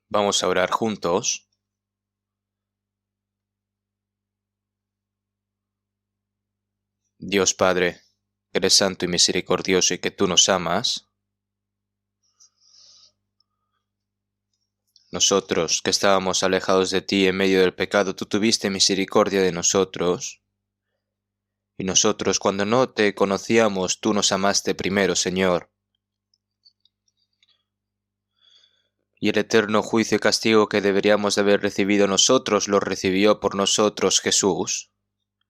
Vamos a orar juntos. Dios Padre, que eres santo y misericordioso y que tú nos amas, nosotros que estábamos alejados de ti en medio del pecado, tú tuviste misericordia de nosotros, y nosotros cuando no te conocíamos, tú nos amaste primero, Señor. Y el eterno juicio y castigo que deberíamos de haber recibido nosotros, lo recibió por nosotros Jesús,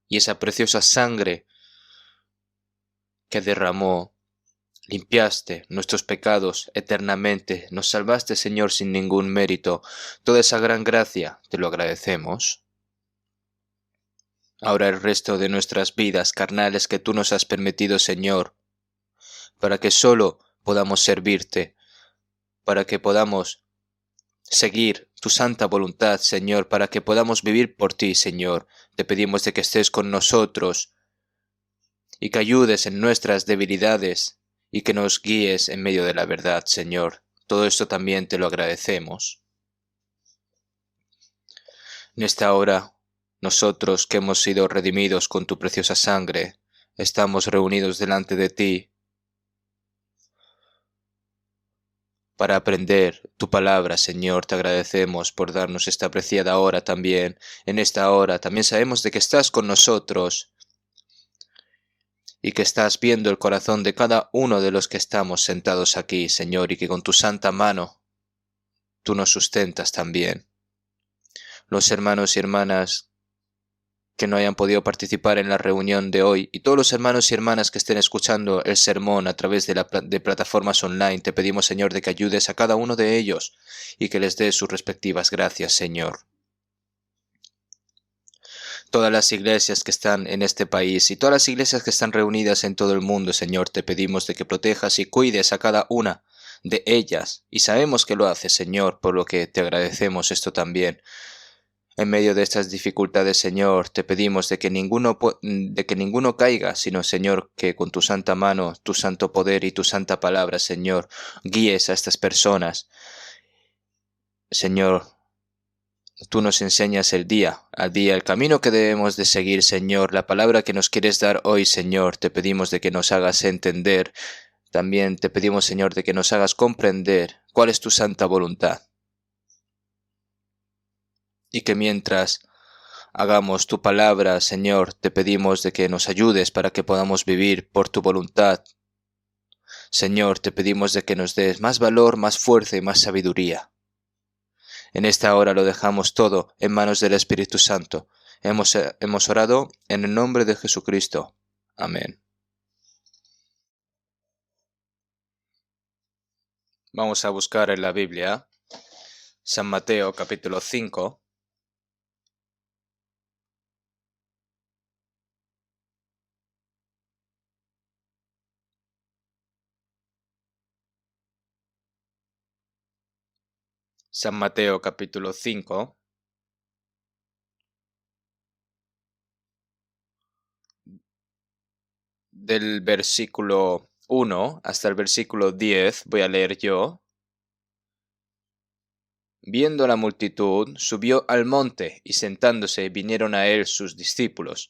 y esa preciosa sangre que derramó, limpiaste nuestros pecados eternamente, nos salvaste, Señor, sin ningún mérito. Toda esa gran gracia te lo agradecemos. Ahora el resto de nuestras vidas carnales que tú nos has permitido, Señor, para que solo podamos servirte, para que podamos seguir tu santa voluntad, Señor, para que podamos vivir por ti, Señor. Te pedimos de que estés con nosotros y que ayudes en nuestras debilidades y que nos guíes en medio de la verdad, Señor. Todo esto también te lo agradecemos. En esta hora, nosotros que hemos sido redimidos con tu preciosa sangre, estamos reunidos delante de ti para aprender tu palabra, Señor. Te agradecemos por darnos esta apreciada hora también. En esta hora también sabemos de que estás con nosotros y que estás viendo el corazón de cada uno de los que estamos sentados aquí, Señor, y que con tu santa mano tú nos sustentas también. Los hermanos y hermanas que no hayan podido participar en la reunión de hoy y todos los hermanos y hermanas que estén escuchando el sermón a través de plataformas online, te pedimos, Señor, de que ayudes a cada uno de ellos y que les des sus respectivas gracias, Señor. Todas las iglesias que están en este país y todas las iglesias que están reunidas en todo el mundo, Señor, te pedimos de que protejas y cuides a cada una de ellas. Y sabemos que lo haces, Señor, por lo que te agradecemos esto también. En medio de estas dificultades, Señor, te pedimos de que ninguno caiga, sino, Señor, que con tu santa mano, tu santo poder y tu santa palabra, Señor, guíes a estas personas. Señor, tú nos enseñas el día al día, el camino que debemos de seguir, Señor, la palabra que nos quieres dar hoy, Señor, te pedimos de que nos hagas entender. También te pedimos, Señor, de que nos hagas comprender cuál es tu santa voluntad. Y que mientras hagamos tu palabra, Señor, te pedimos de que nos ayudes para que podamos vivir por tu voluntad. Señor, te pedimos de que nos des más valor, más fuerza y más sabiduría. En esta hora lo dejamos todo en manos del Espíritu Santo. Hemos orado en el nombre de Jesucristo. Amén. Vamos a buscar en la Biblia San Mateo capítulo 5. San Mateo capítulo 5, del versículo 1 hasta el versículo 10, voy a leer yo. Viendo la multitud, subió al monte, y sentándose vinieron a él sus discípulos.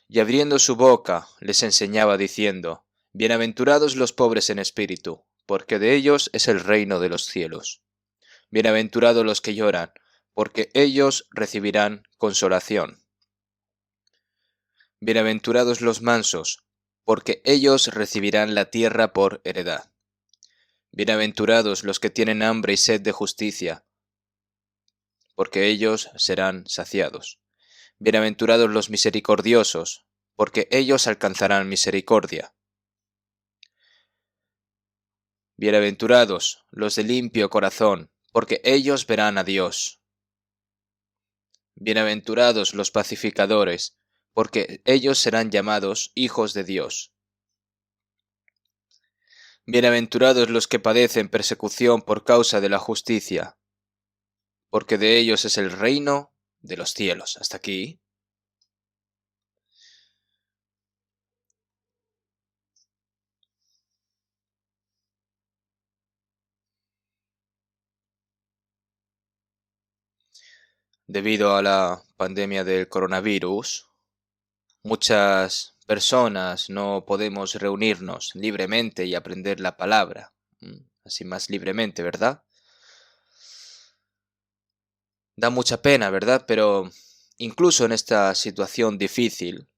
Y abriendo su boca, les enseñaba diciendo, Bienaventurados los pobres en espíritu, porque de ellos es el reino de los cielos. Bienaventurados los que lloran, porque ellos recibirán consolación. Bienaventurados los mansos, porque ellos recibirán la tierra por heredad. Bienaventurados los que tienen hambre y sed de justicia, porque ellos serán saciados. Bienaventurados los misericordiosos, porque ellos alcanzarán misericordia. Bienaventurados los de limpio corazón, porque ellos verán a Dios. Bienaventurados los pacificadores, porque ellos serán llamados hijos de Dios. Bienaventurados los que padecen persecución por causa de la justicia, porque de ellos es el reino de los cielos. Hasta aquí. Debido a la pandemia del coronavirus, muchas personas no podemos reunirnos libremente y aprender la palabra, así más libremente, ¿verdad? Da mucha pena, ¿verdad? Pero incluso en esta situación difícil,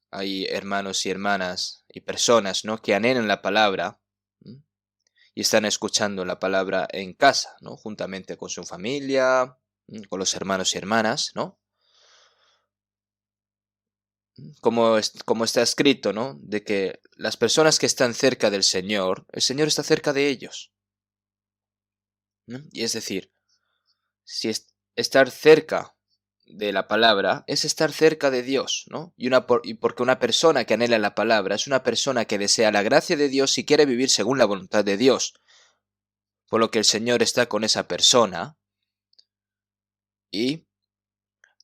hay hermanos y hermanas y personas, ¿no?, que anhelan la palabra, ¿m? Y están escuchando la palabra en casa, ¿no?, juntamente con su familia, con los hermanos y hermanas, ¿no? Como está escrito, ¿no?, de que las personas que están cerca del Señor, el Señor está cerca de ellos, ¿no? Y es decir, si estar cerca de la palabra es estar cerca de Dios, ¿no? Y porque una persona que anhela la palabra es una persona que desea la gracia de Dios y quiere vivir según la voluntad de Dios, por lo que el Señor está con esa persona y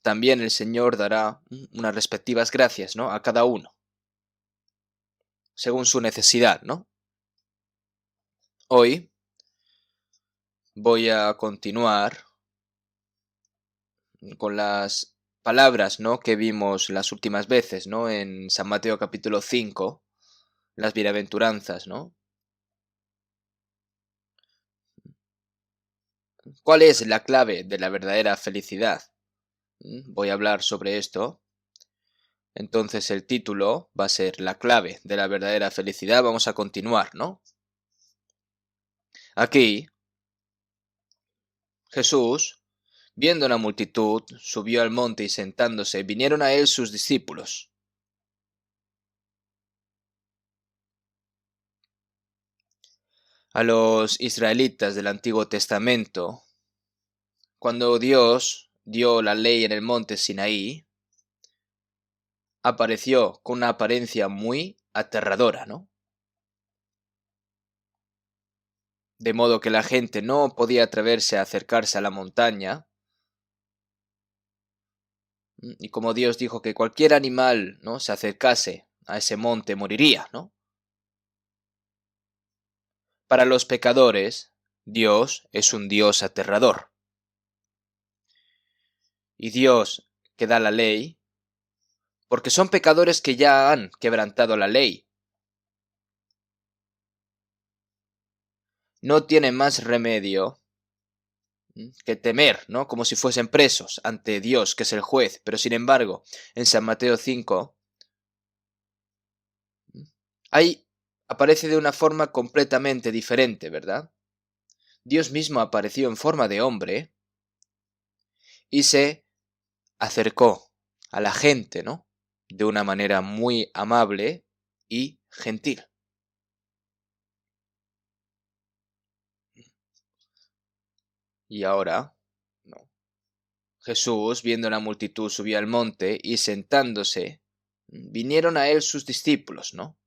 también el Señor dará unas respectivas gracias, ¿no?, a cada uno, según su necesidad, ¿no? Hoy voy a continuar con las palabras, ¿no?, que vimos las últimas veces, ¿no?, en San Mateo capítulo 5, las bienaventuranzas, ¿no? ¿Cuál es la clave de la verdadera felicidad? Voy a hablar sobre esto. Entonces el título va a ser La clave de la verdadera felicidad. Vamos a continuar, ¿no? Aquí, Jesús, viendo una multitud, subió al monte y sentándose, vinieron a él sus discípulos. A los israelitas del Antiguo Testamento, cuando Dios dio la ley en el monte Sinaí, apareció con una apariencia muy aterradora, ¿no? De modo que la gente no podía atreverse a acercarse a la montaña. Y como Dios dijo que cualquier animal, ¿no?, se acercase a ese monte moriría, ¿no? Para los pecadores, Dios es un Dios aterrador. Y Dios que da la ley, porque son pecadores que ya han quebrantado la ley. No tienen más remedio que temer, ¿no?, como si fuesen presos ante Dios, que es el juez. Pero sin embargo, en San Mateo 5, ahí aparece de una forma completamente diferente, ¿verdad? Dios mismo apareció en forma de hombre y se acercó a la gente, ¿no?, de una manera muy amable y gentil. Y ahora, ¿no?, Jesús, viendo la multitud, subió al monte y sentándose, vinieron a él sus discípulos, ¿no?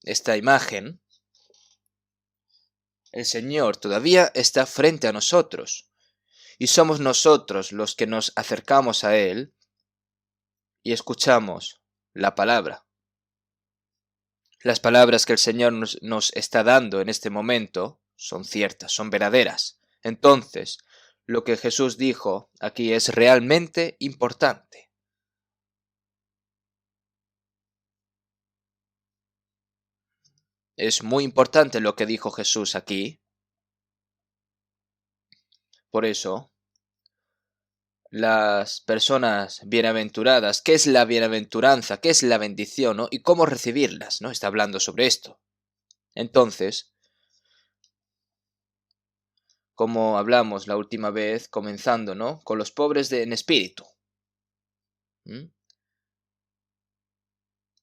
Esta imagen, el Señor todavía está frente a nosotros y somos nosotros los que nos acercamos a Él y escuchamos la palabra. Las palabras que el Señor nos está dando en este momento son ciertas, son verdaderas. Entonces, lo que Jesús dijo aquí es realmente importante. Es muy importante lo que dijo Jesús aquí. Por eso, las personas bienaventuradas, ¿qué es la bienaventuranza? ¿Qué es la bendición? ¿No? ¿Y cómo recibirlas? ¿No? Está hablando sobre esto. Entonces, como hablamos la última vez, comenzando, ¿no?, con los pobres en espíritu.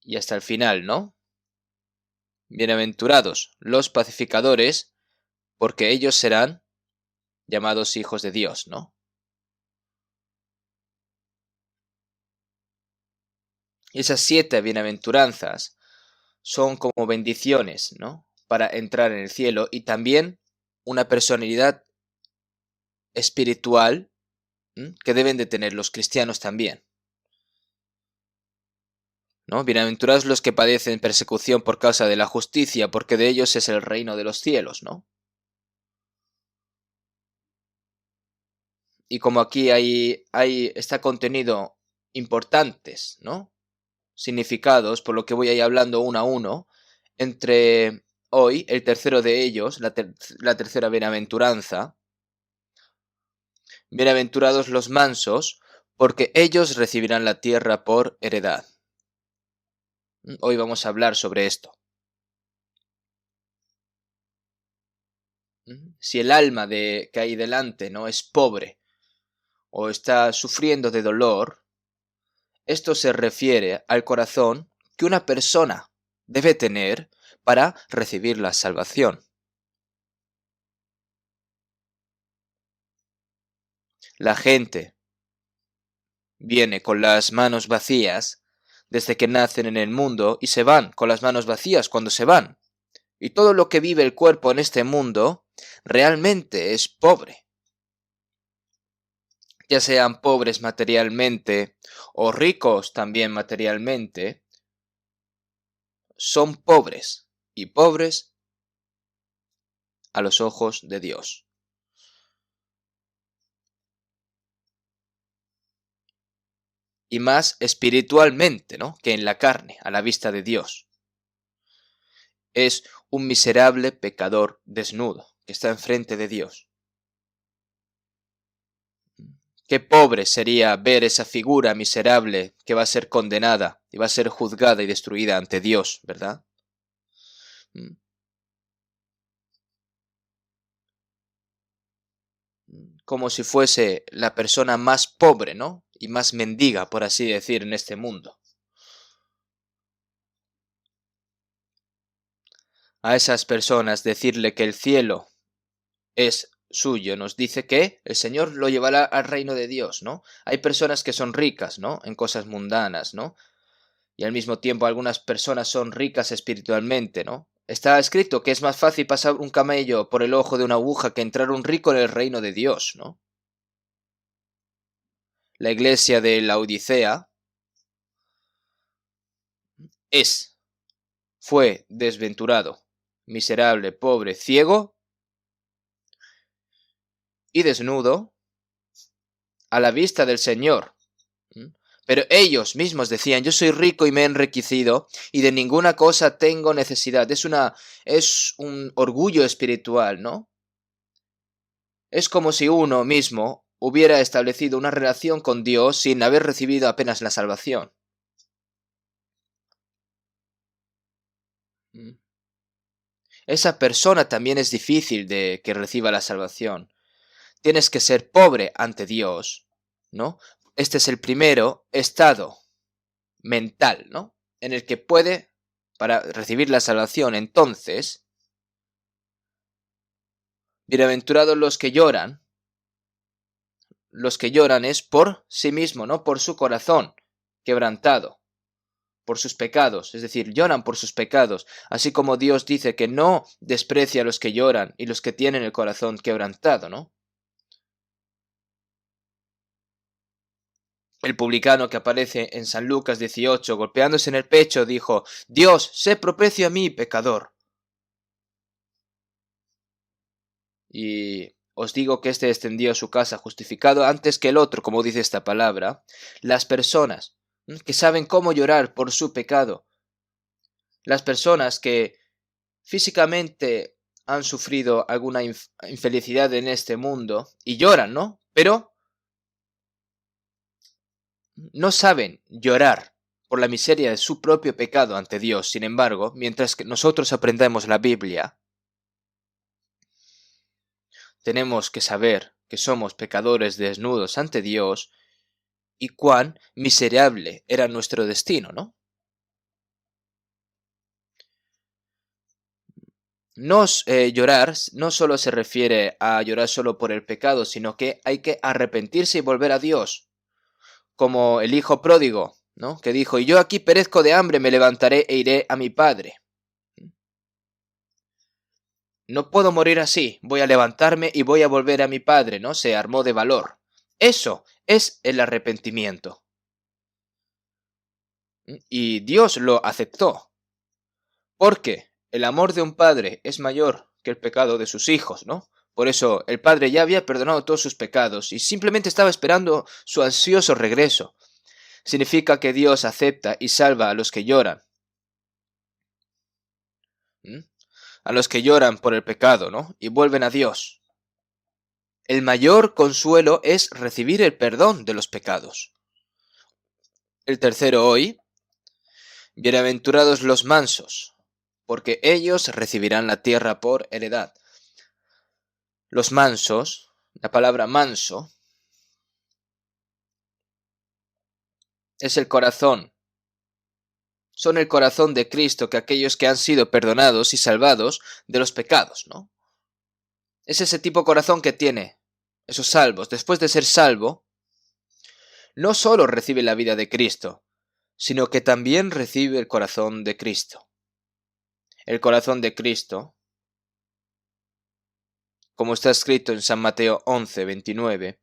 Y hasta el final, ¿no? Bienaventurados los pacificadores, porque ellos serán llamados hijos de Dios, ¿no? Y esas 7 bienaventuranzas son como bendiciones, ¿no?, para entrar en el cielo y también una personalidad espiritual que deben de tener los cristianos también, ¿no? Bienaventurados los que padecen persecución por causa de la justicia, porque de ellos es el reino de los cielos, ¿no? y como aquí está contenido importantes, ¿no? Significados, por lo que voy a ir hablando uno a uno, entre hoy, el tercero de ellos, la tercera bienaventuranza. Bienaventurados los mansos, porque ellos recibirán la tierra por heredad. Hoy vamos a hablar sobre esto. Si el alma que hay delante no es pobre o está sufriendo de dolor, esto se refiere al corazón que una persona debe tener para recibir la salvación. La gente viene con las manos vacías desde que nacen en el mundo y se van con las manos vacías cuando se van. Y todo lo que vive el cuerpo en este mundo realmente es pobre. Ya sean pobres materialmente o ricos también materialmente, son pobres y pobres a los ojos de Dios. Y más espiritualmente, ¿no?, que en la carne, a la vista de Dios. Es un miserable pecador desnudo que está enfrente de Dios. Qué pobre sería ver esa figura miserable que va a ser condenada y va a ser juzgada y destruida ante Dios, ¿verdad? Como si fuese la persona más pobre, ¿no?, y más mendiga, por así decir, en este mundo. A esas personas decirle que el cielo es suyo, nos dice que el Señor lo llevará al reino de Dios, ¿no? Hay personas que son ricas, ¿no?, en cosas mundanas, ¿no? Y al mismo tiempo algunas personas son ricas espiritualmente, ¿no? Está escrito que es más fácil pasar un camello por el ojo de una aguja que entrar un rico en el reino de Dios, ¿no? La iglesia de la Odisea fue desventurado, miserable, pobre, ciego y desnudo a la vista del Señor. Pero ellos mismos decían: yo soy rico y me he enriquecido y de ninguna cosa tengo necesidad. Es un orgullo espiritual, ¿no? Es como si uno mismo hubiera establecido una relación con Dios sin haber recibido apenas la salvación. Esa persona también es difícil de que reciba la salvación. Tienes que ser pobre ante Dios, ¿no? Este es el primero estado mental, ¿no?, en el que puede para recibir la salvación. Entonces, bienaventurados los que lloran. Los que lloran es por sí mismo, no por su corazón quebrantado, por sus pecados, es decir, lloran por sus pecados, así como Dios dice que no desprecia a los que lloran y los que tienen el corazón quebrantado, ¿no? El publicano que aparece en San Lucas 18, golpeándose en el pecho, dijo: Dios, sé propicio a mí, pecador. Y os digo que este descendió a su casa justificado antes que el otro, como dice esta palabra. Las personas que saben cómo llorar por su pecado, las personas que físicamente han sufrido alguna infelicidad en este mundo y lloran, ¿no? Pero no saben llorar por la miseria de su propio pecado ante Dios. Sin embargo, mientras que nosotros aprendemos la Biblia, tenemos que saber que somos pecadores desnudos ante Dios y cuán miserable era nuestro destino, ¿no? Llorar no solo se refiere a llorar solo por el pecado, sino que hay que arrepentirse y volver a Dios, como el hijo pródigo, ¿no?, que dijo: y yo aquí perezco de hambre, me levantaré e iré a mi padre. No puedo morir así, voy a levantarme y voy a volver a mi padre, ¿no? Se armó de valor. Eso es el arrepentimiento. Y Dios lo aceptó. Porque el amor de un padre es mayor que el pecado de sus hijos, ¿no? Por eso el Padre ya había perdonado todos sus pecados y simplemente estaba esperando su ansioso regreso. Significa que Dios acepta y salva a los que lloran. ¿Mm? A los que lloran por el pecado, ¿no? Y vuelven a Dios. El mayor consuelo es recibir el perdón de los pecados. El tercero hoy, bienaventurados los mansos, porque ellos recibirán la tierra por heredad. Los mansos, la palabra manso, es el corazón. Son el corazón de Cristo que aquellos que han sido perdonados y salvados de los pecados, ¿no? Es ese tipo de corazón que tiene esos salvos. Después de ser salvo, no solo recibe la vida de Cristo, sino que también recibe el corazón de Cristo. El corazón de Cristo, como está escrito en San Mateo 11:29,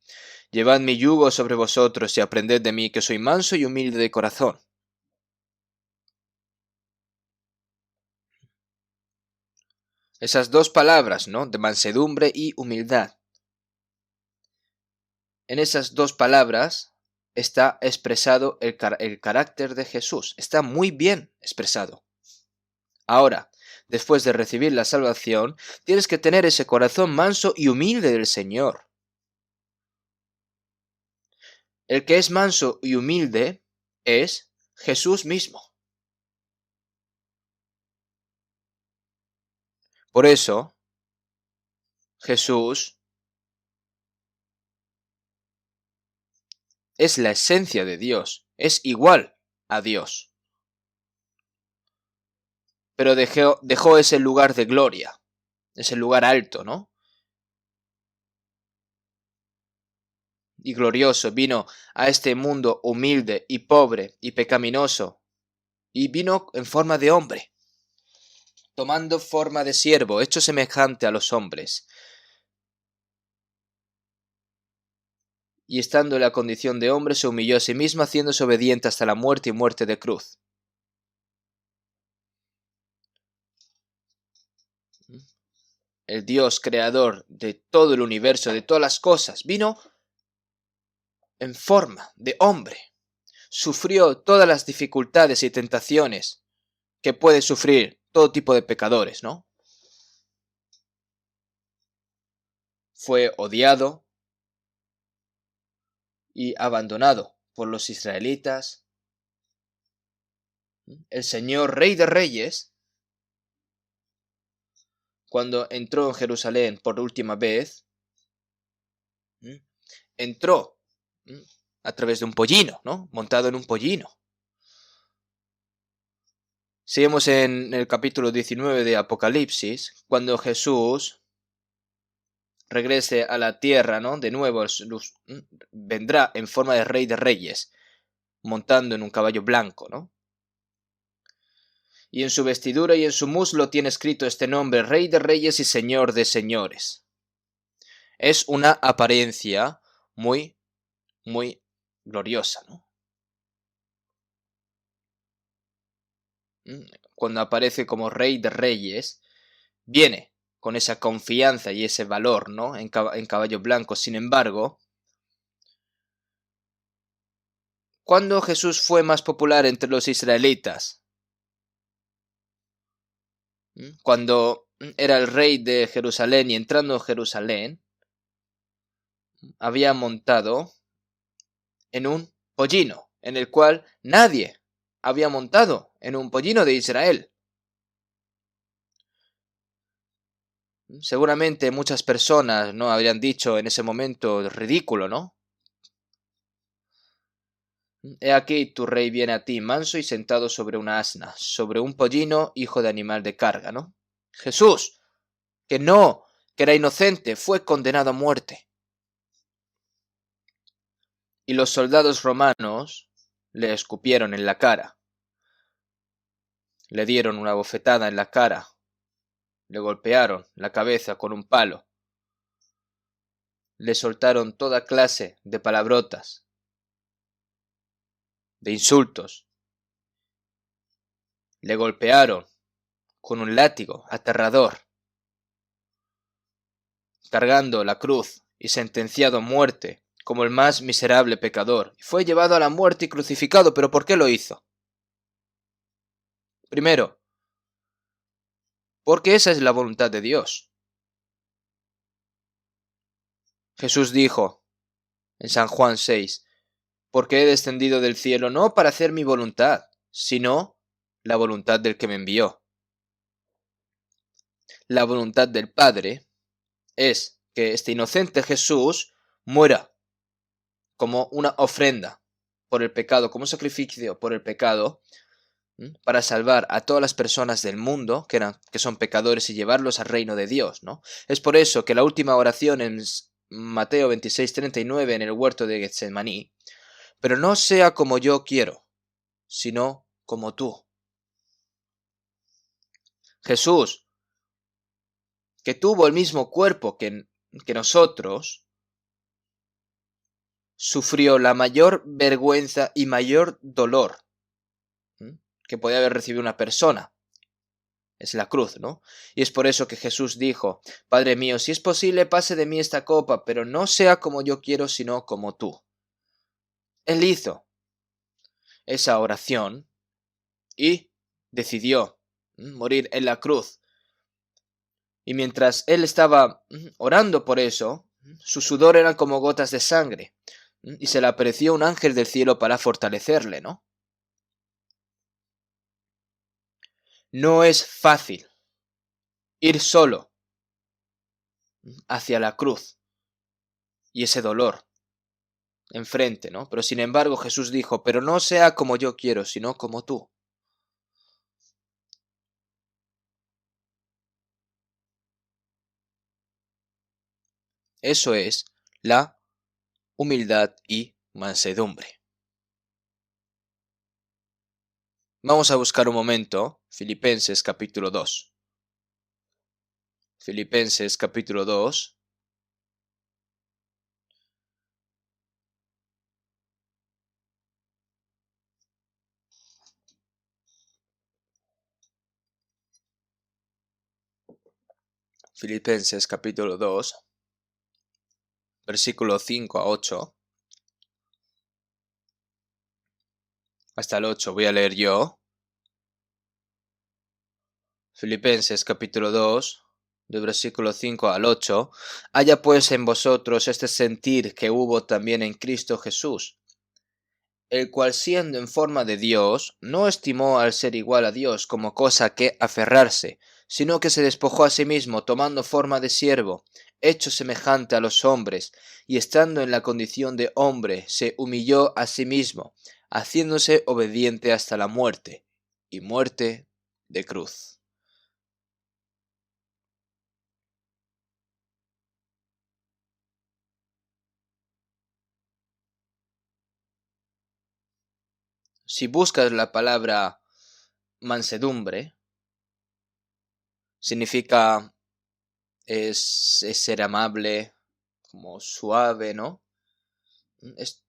llevad mi yugo sobre vosotros y aprended de mí, que soy manso y humilde de corazón. Esas dos palabras, ¿no? De mansedumbre y humildad. En esas dos palabras está expresado el carácter de Jesús. Está muy bien expresado. Ahora, después de recibir la salvación, tienes que tener ese corazón manso y humilde del Señor. El que es manso y humilde es Jesús mismo. Por eso, Jesús es la esencia de Dios, es igual a Dios. Pero dejó ese lugar de gloria, ese lugar alto, ¿no? Y glorioso, vino a este mundo humilde y pobre y pecaminoso, y vino en forma de hombre, tomando forma de siervo, hecho semejante a los hombres. Y estando en la condición de hombre, se humilló a sí mismo, haciéndose obediente hasta la muerte y muerte de cruz. El Dios creador de todo el universo, de todas las cosas, vino en forma de hombre. Sufrió todas las dificultades y tentaciones que puede sufrir todo tipo de pecadores, ¿no? Fue odiado y abandonado por los israelitas. El Señor, Rey de Reyes, cuando entró en Jerusalén por última vez, entró a través de un pollino, ¿no? Montado en un pollino. Si vemos en el capítulo 19 de Apocalipsis, cuando Jesús regrese a la tierra, ¿no? De nuevo, vendrá en forma de Rey de Reyes, montando en un caballo blanco, ¿no? Y en su vestidura y en su muslo tiene escrito este nombre, Rey de Reyes y Señor de Señores. Es una apariencia muy, muy gloriosa, ¿no? Cuando aparece como Rey de Reyes, viene con esa confianza y ese valor, ¿no? En caballo blanco. Sin embargo, ¿cuándo Jesús fue más popular entre los israelitas? Cuando era el rey de Jerusalén y entrando en Jerusalén, había montado en un pollino, en el cual nadie había montado en un pollino de Israel. Seguramente muchas personas no habrían dicho en ese momento ridículo, ¿no? He aquí tu rey viene a ti, manso y sentado sobre una asna, sobre un pollino, hijo de animal de carga, ¿no? Jesús, que era inocente, fue condenado a muerte. Y los soldados romanos le escupieron en la cara, le dieron una bofetada en la cara, le golpearon la cabeza con un palo, le soltaron toda clase de palabrotas, de insultos, le golpearon con un látigo aterrador, cargando la cruz y sentenciado a muerte como el más miserable pecador. Fue llevado a la muerte y crucificado, pero ¿por qué lo hizo? Primero, porque esa es la voluntad de Dios. Jesús dijo en San Juan 6, porque he descendido del cielo no para hacer mi voluntad, sino la voluntad del que me envió. La voluntad del Padre es que este inocente Jesús muera como una ofrenda por el pecado, como un sacrificio por el pecado, para salvar a todas las personas del mundo que son pecadores y llevarlos al reino de Dios, ¿no? Es por eso que la última oración en Mateo 26:39 en el huerto de Getsemaní, pero no sea como yo quiero, sino como tú. Jesús, que tuvo el mismo cuerpo que nosotros, sufrió la mayor vergüenza y mayor dolor que podía haber recibido una persona. Es la cruz, ¿no? Y es por eso que Jesús dijo, Padre mío, si es posible, pase de mí esta copa, pero no sea como yo quiero, sino como tú. Él hizo esa oración y decidió morir en la cruz. Y mientras él estaba orando por eso, su sudor eran como gotas de sangre, y se le apareció un ángel del cielo para fortalecerle, ¿no? No es fácil ir solo hacia la cruz y ese dolor enfrente, ¿no? Pero sin embargo Jesús dijo, pero no sea como yo quiero, sino como tú. Eso es la humildad y mansedumbre. Vamos a buscar un momento Filipenses capítulo 2. Filipenses capítulo 2. Filipenses capítulo 2, versículo 5 a 8. Hasta el 8 voy a leer yo. Filipenses capítulo 2, del versículo 5 al 8. Haya pues en vosotros este sentir que hubo también en Cristo Jesús, el cual siendo en forma de Dios, no estimó al ser igual a Dios como cosa que aferrarse, sino que se despojó a sí mismo, tomando forma de siervo, hecho semejante a los hombres, y estando en la condición de hombre, se humilló a sí mismo, haciéndose obediente hasta la muerte, y muerte de cruz. Si buscas la palabra mansedumbre, significa es ser amable, como suave, ¿no?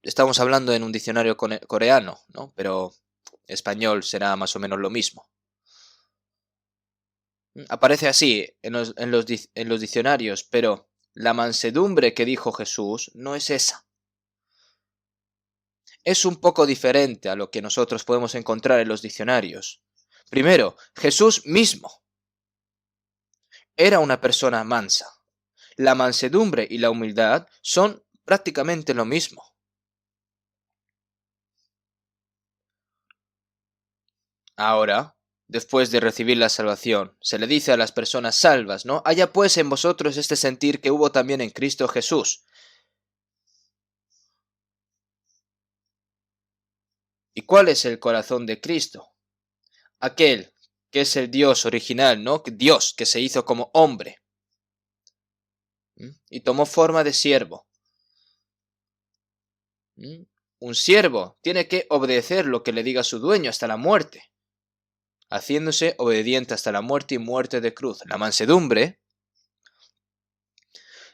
Estamos hablando en un diccionario coreano, ¿no? Pero español será más o menos lo mismo. Aparece así en los diccionarios, pero la mansedumbre que dijo Jesús no es esa. Es un poco diferente a lo que nosotros podemos encontrar en los diccionarios. Primero, Jesús mismo era una persona mansa. La mansedumbre y la humildad son prácticamente lo mismo. Ahora, después de recibir la salvación, se le dice a las personas salvas, ¿no? Haya pues en vosotros este sentir que hubo también en Cristo Jesús. ¿Y cuál es el corazón de Cristo? Aquel que es el Dios original, ¿no? Dios que se hizo como hombre y tomó forma de siervo. Un siervo tiene que obedecer lo que le diga su dueño hasta la muerte, haciéndose obediente hasta la muerte y muerte de cruz. La mansedumbre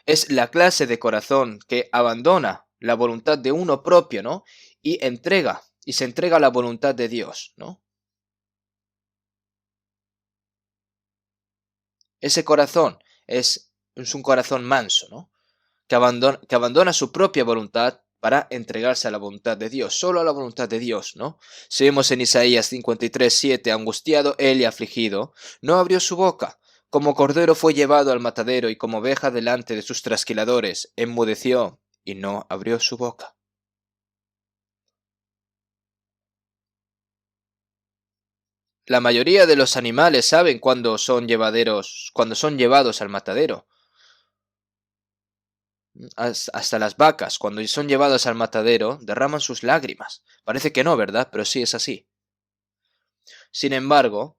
es la clase de corazón que abandona la voluntad de uno propio, ¿no? Y se entrega a la voluntad de Dios, ¿no? Ese corazón es es un corazón manso, ¿no? Que abandona su propia voluntad para entregarse a la voluntad de Dios, solo a la voluntad de Dios, ¿no? Si vemos en Isaías 53:7, angustiado él y afligido, no abrió su boca. Como cordero fue llevado al matadero y como oveja delante de sus trasquiladores, enmudeció y no abrió su boca. La mayoría de los animales saben cuando son llevados al matadero. Hasta las vacas, cuando son llevadas al matadero, derraman sus lágrimas. Parece que no, ¿verdad? Pero sí es así. Sin embargo,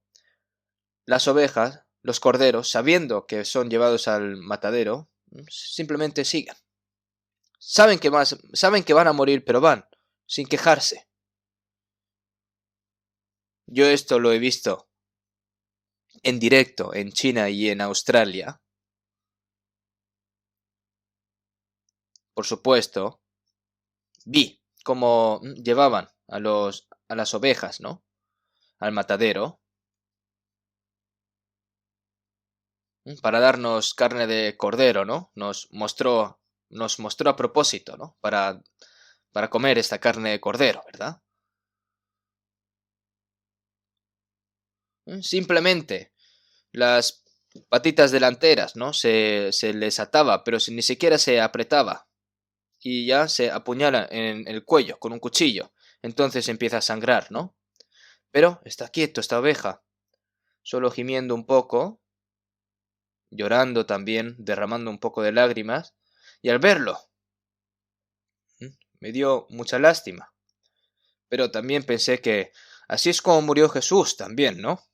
las ovejas, los corderos, sabiendo que son llevados al matadero, simplemente siguen. Saben que van a morir, pero van, sin quejarse. Yo esto lo he visto en directo en China y en Australia. Por supuesto, vi cómo llevaban a las ovejas, ¿no? Al matadero, para darnos carne de cordero, ¿no? Nos mostró a propósito, ¿no? Para comer esta carne de cordero, ¿verdad? Simplemente las patitas delanteras, ¿no? Se les ataba, pero ni siquiera se apretaba. Y ya se apuñala en el cuello con un cuchillo. Entonces empieza a sangrar, ¿no? Pero está quieto esta oveja, solo gimiendo un poco, llorando también, derramando un poco de lágrimas. Y al verlo, me dio mucha lástima. Pero también pensé que así es como murió Jesús también, ¿no?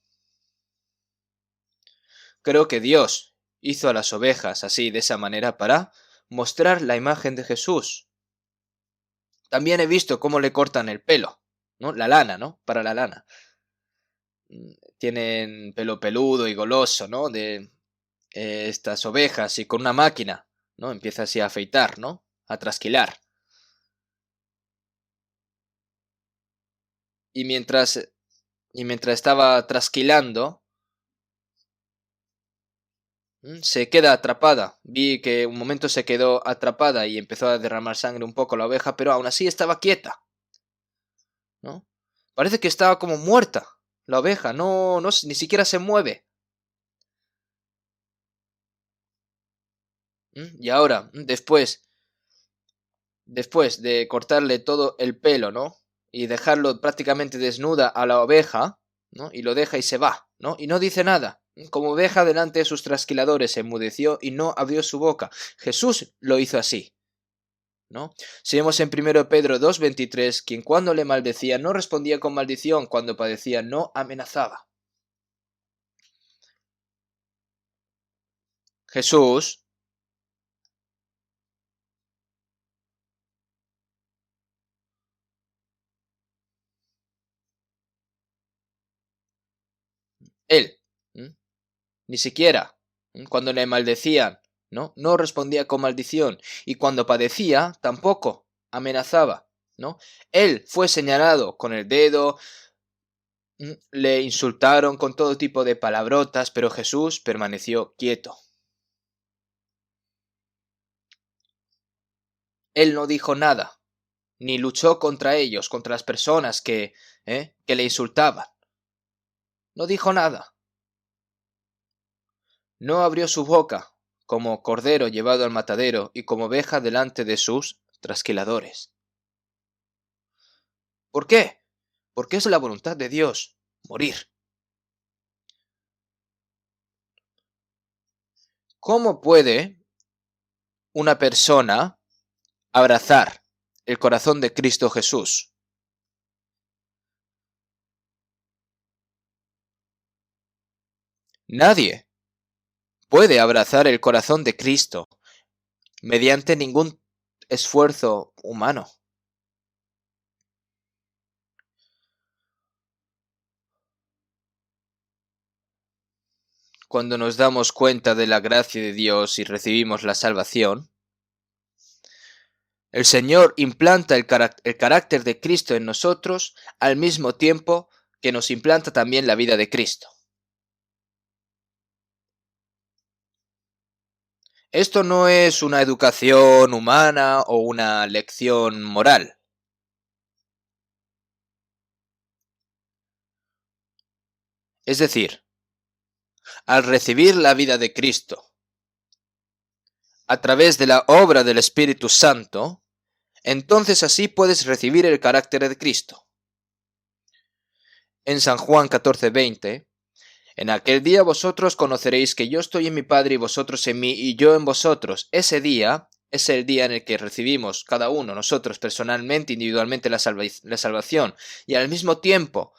Creo que Dios hizo a las ovejas así, de esa manera, para mostrar la imagen de Jesús. También he visto cómo le cortan el pelo, ¿no? La lana, ¿no? Para la lana. Tienen pelo peludo y goloso, ¿no? De estas ovejas y con una máquina, ¿no? Empieza así a afeitar, ¿no? A trasquilar. Y mientras estaba trasquilando, se queda atrapada. Vi que un momento se quedó atrapada y empezó a derramar sangre un poco la oveja, pero aún así estaba quieta, ¿no? Parece que estaba como muerta la oveja, no, no, ni siquiera se mueve. Y ahora, después de cortarle todo el pelo, ¿no? Y dejarlo prácticamente desnuda a la oveja, ¿no? Y lo deja y se va, ¿no? Y no dice nada. Como oveja delante de sus trasquiladores se enmudeció y no abrió su boca. Jesús lo hizo así, ¿no? Si vemos en 1 Pedro 2:23, quien cuando le maldecía no respondía con maldición, cuando padecía no amenazaba. Jesús, él, ¿m? Ni siquiera, cuando le maldecían, no respondía con maldición, y cuando padecía tampoco amenazaba, ¿no? Él fue señalado con el dedo, le insultaron con todo tipo de palabrotas, pero Jesús permaneció quieto. Él no dijo nada, ni luchó contra ellos, contra las personas que le insultaban. No dijo nada. No abrió su boca, como cordero llevado al matadero y como oveja delante de sus trasquiladores. ¿Por qué? Porque es la voluntad de Dios morir. ¿Cómo puede una persona abrazar el corazón de Cristo Jesús? Nadie puede abrazar el corazón de Cristo mediante ningún esfuerzo humano. Cuando nos damos cuenta de la gracia de Dios y recibimos la salvación, el Señor implanta el carácter de Cristo en nosotros al mismo tiempo que nos implanta también la vida de Cristo. Esto no es una educación humana o una lección moral. Es decir, al recibir la vida de Cristo a través de la obra del Espíritu Santo, entonces así puedes recibir el carácter de Cristo. En San Juan 14:20, en aquel día vosotros conoceréis que yo estoy en mi Padre y vosotros en mí y yo en vosotros. Ese día es el día en el que recibimos cada uno, nosotros personalmente, individualmente, la salvación. Y al mismo tiempo,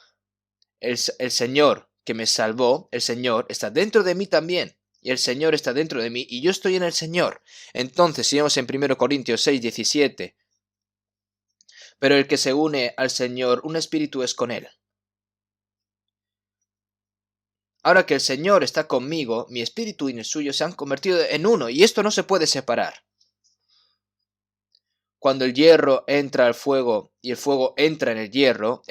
el Señor que me salvó, el Señor está dentro de mí también. Y el Señor está dentro de mí y yo estoy en el Señor. Entonces, si vemos en 1 Corintios 6:17, pero el que se une al Señor, un espíritu es con él. Ahora que el Señor está conmigo, mi espíritu y el suyo se han convertido en uno, y esto no se puede separar. Cuando el hierro entra al fuego y el fuego entra en el hierro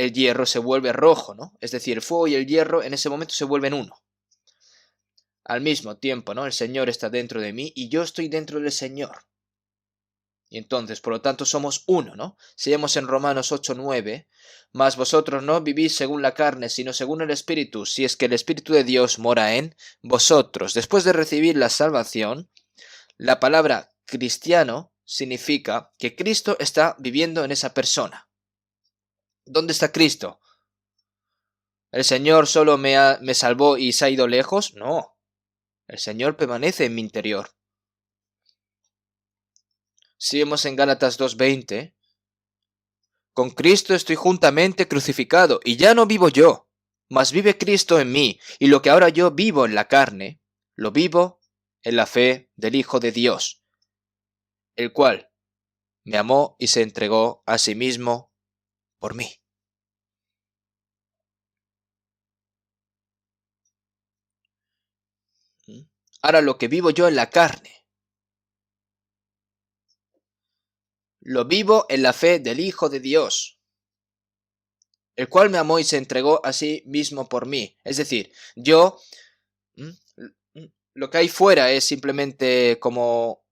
se vuelve rojo, ¿no? Es decir, el fuego y el hierro en ese momento se vuelven uno. Al mismo tiempo, ¿no? El Señor está dentro de mí y yo estoy dentro del Señor. Y entonces, por lo tanto, somos uno, ¿no? Si vemos en Romanos 8:9, mas vosotros no vivís según la carne, sino según el Espíritu, si es que el Espíritu de Dios mora en vosotros. Después de recibir la salvación, la palabra cristiano significa que Cristo está viviendo en esa persona. ¿Dónde está Cristo? ¿El Señor solo me salvó y se ha ido lejos? No. El Señor permanece en mi interior. Si vemos en Gálatas 2:20, con Cristo estoy juntamente crucificado, y ya no vivo yo, mas vive Cristo en mí, y lo que ahora yo vivo en la carne, lo vivo en la fe del Hijo de Dios, el cual me amó y se entregó a sí mismo por mí. Ahora lo que vivo yo en la carne, lo vivo en la fe del Hijo de Dios, el cual me amó y se entregó a sí mismo por mí. Es decir, yo, lo que hay fuera es simplemente como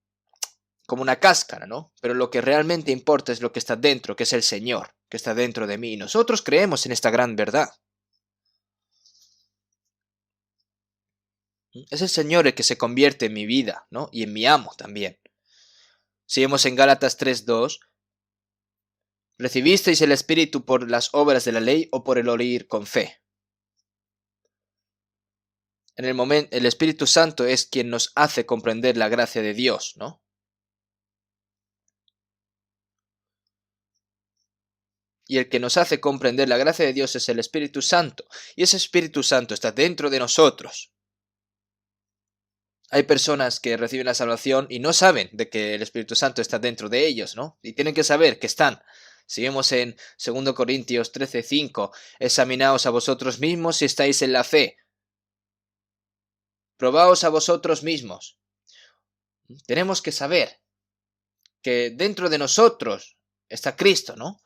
una cáscara, ¿no? Pero lo que realmente importa es lo que está dentro, que es el Señor, que está dentro de mí. Y nosotros creemos en esta gran verdad. Es el Señor el que se convierte en mi vida, ¿no? Y en mi amo también. Si vemos en Gálatas 3:2, ¿recibisteis el Espíritu por las obras de la ley o por el oír con fe? En el momento, el Espíritu Santo es quien nos hace comprender la gracia de Dios, ¿no? Y el que nos hace comprender la gracia de Dios es el Espíritu Santo. Y ese Espíritu Santo está dentro de nosotros. Hay personas que reciben la salvación y no saben de que el Espíritu Santo está dentro de ellos, ¿no? Y tienen que saber que están. Si vemos en 2 Corintios 13:5, examinaos a vosotros mismos si estáis en la fe. Probaos a vosotros mismos. Tenemos que saber que dentro de nosotros está Cristo, ¿no?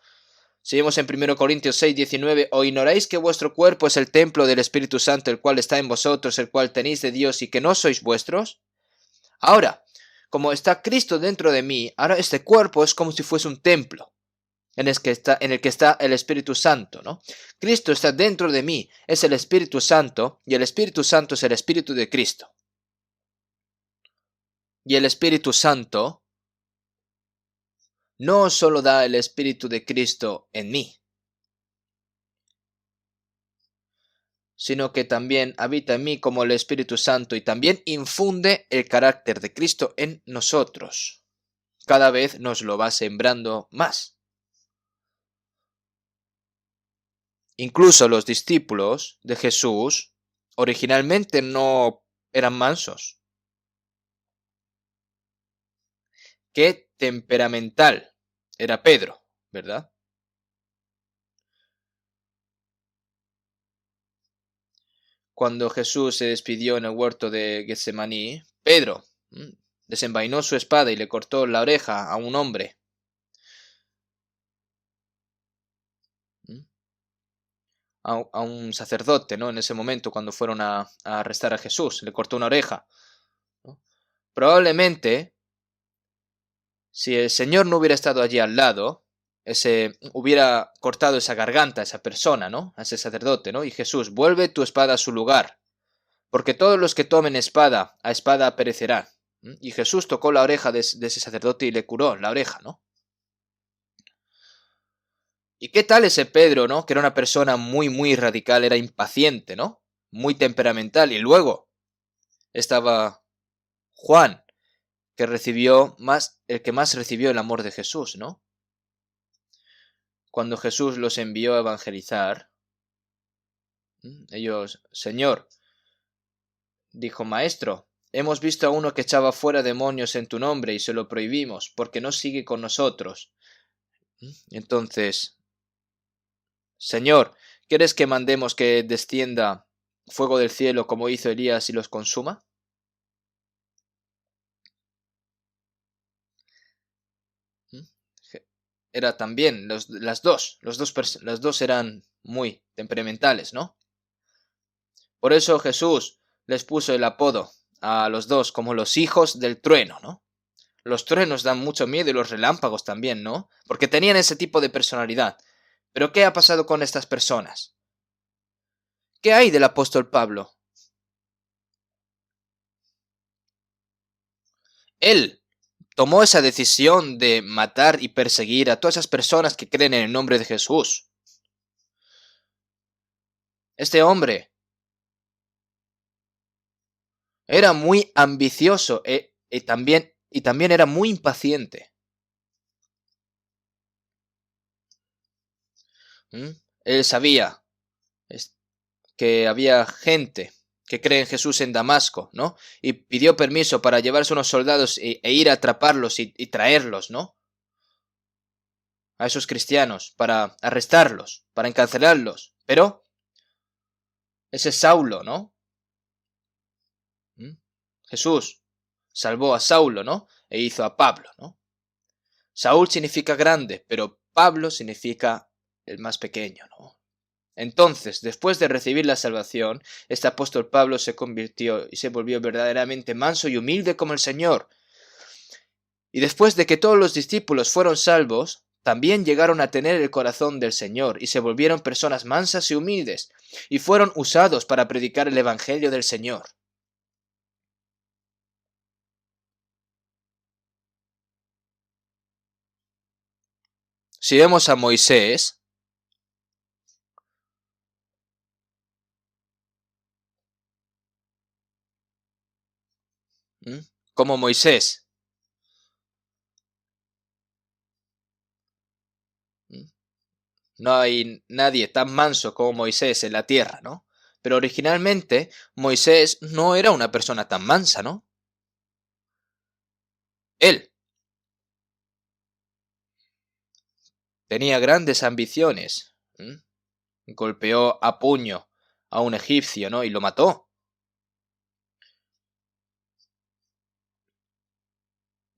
Si vemos en 1 Corintios 6:19, ¿o ignoráis que vuestro cuerpo es el templo del Espíritu Santo, el cual está en vosotros, el cual tenéis de Dios y que no sois vuestros? Ahora, como está Cristo dentro de mí, ahora este cuerpo es como si fuese un templo en el que está el Espíritu Santo, ¿no? Cristo está dentro de mí, es el Espíritu Santo, y el Espíritu Santo es el Espíritu de Cristo. Y el Espíritu Santo no solo da el Espíritu de Cristo en mí, sino que también habita en mí como el Espíritu Santo y también infunde el carácter de Cristo en nosotros. Cada vez nos lo va sembrando más. Incluso los discípulos de Jesús originalmente no eran mansos. Qué temperamental era Pedro, ¿verdad? Cuando Jesús se despidió en el huerto de Getsemaní, Pedro desenvainó su espada y le cortó la oreja a un hombre. A un sacerdote, ¿no? En ese momento, cuando fueron a arrestar a Jesús, le cortó una oreja, ¿no? Probablemente, si el Señor no hubiera estado allí al lado, hubiera cortado esa garganta a esa persona, ¿no? A ese sacerdote, ¿no? Y Jesús, vuelve tu espada a su lugar, porque todos los que tomen espada, a espada perecerán. Y Jesús tocó la oreja de ese sacerdote y le curó la oreja, ¿no? ¿Y qué tal ese Pedro, ¿no? Que era una persona muy, muy radical, era impaciente, ¿no? Muy temperamental. Y luego estaba Juan, que recibió más, el que más recibió el amor de Jesús, ¿no? Cuando Jesús los envió a evangelizar, ellos, Señor, dijo, Maestro, hemos visto a uno que echaba fuera demonios en tu nombre y se lo prohibimos, porque no sigue con nosotros. Entonces, Señor, ¿quieres que mandemos que descienda fuego del cielo como hizo Elías y los consuma? Era también, las dos eran muy temperamentales, ¿no? Por eso Jesús les puso el apodo a los dos como los hijos del trueno, ¿no? Los truenos dan mucho miedo y los relámpagos también, ¿no? Porque tenían ese tipo de personalidad. Pero ¿qué ha pasado con estas personas? ¿Qué hay del apóstol Pablo? Él tomó esa decisión de matar y perseguir a todas esas personas que creen en el nombre de Jesús. Este hombre era muy ambicioso y también era muy impaciente. Él sabía que había gente que cree en Jesús en Damasco, ¿no? Y pidió permiso para llevarse unos soldados e ir a atraparlos y traerlos, ¿no? A esos cristianos, para arrestarlos, para encarcelarlos. Pero ese Saulo, ¿no? Jesús salvó a Saulo, ¿no? E hizo a Pablo, ¿no? Saúl significa grande, pero Pablo significa el más pequeño, ¿no? Entonces, después de recibir la salvación, este apóstol Pablo se convirtió y se volvió verdaderamente manso y humilde como el Señor. Y después de que todos los discípulos fueron salvos, también llegaron a tener el corazón del Señor y se volvieron personas mansas y humildes, y fueron usados para predicar el Evangelio del Señor. Si vemos a Moisés, como Moisés, no hay nadie tan manso como Moisés en la tierra, ¿no? Pero originalmente Moisés no era una persona tan mansa, ¿no? Él tenía grandes ambiciones. Golpeó a puño a un egipcio, ¿no? Y lo mató.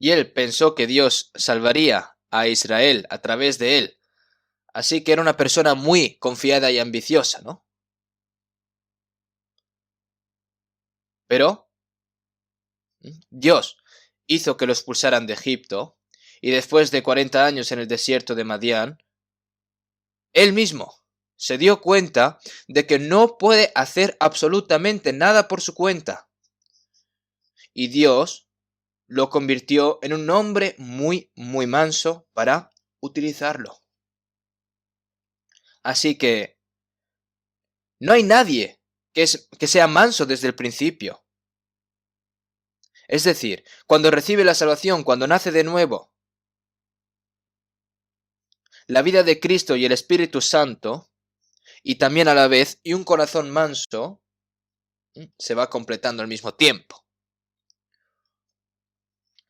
Y él pensó que Dios salvaría a Israel a través de él. Así que era una persona muy confiada y ambiciosa, ¿no? Pero Dios hizo que lo expulsaran de Egipto, y después de 40 años en el desierto de Madián, él mismo se dio cuenta de que no puede hacer absolutamente nada por su cuenta. Y Dios lo convirtió en un hombre muy, muy manso para utilizarlo. Así que no hay nadie que sea manso desde el principio. Es decir, cuando recibe la salvación, cuando nace de nuevo, la vida de Cristo y el Espíritu Santo, y también a la vez, y un corazón manso, se va completando al mismo tiempo.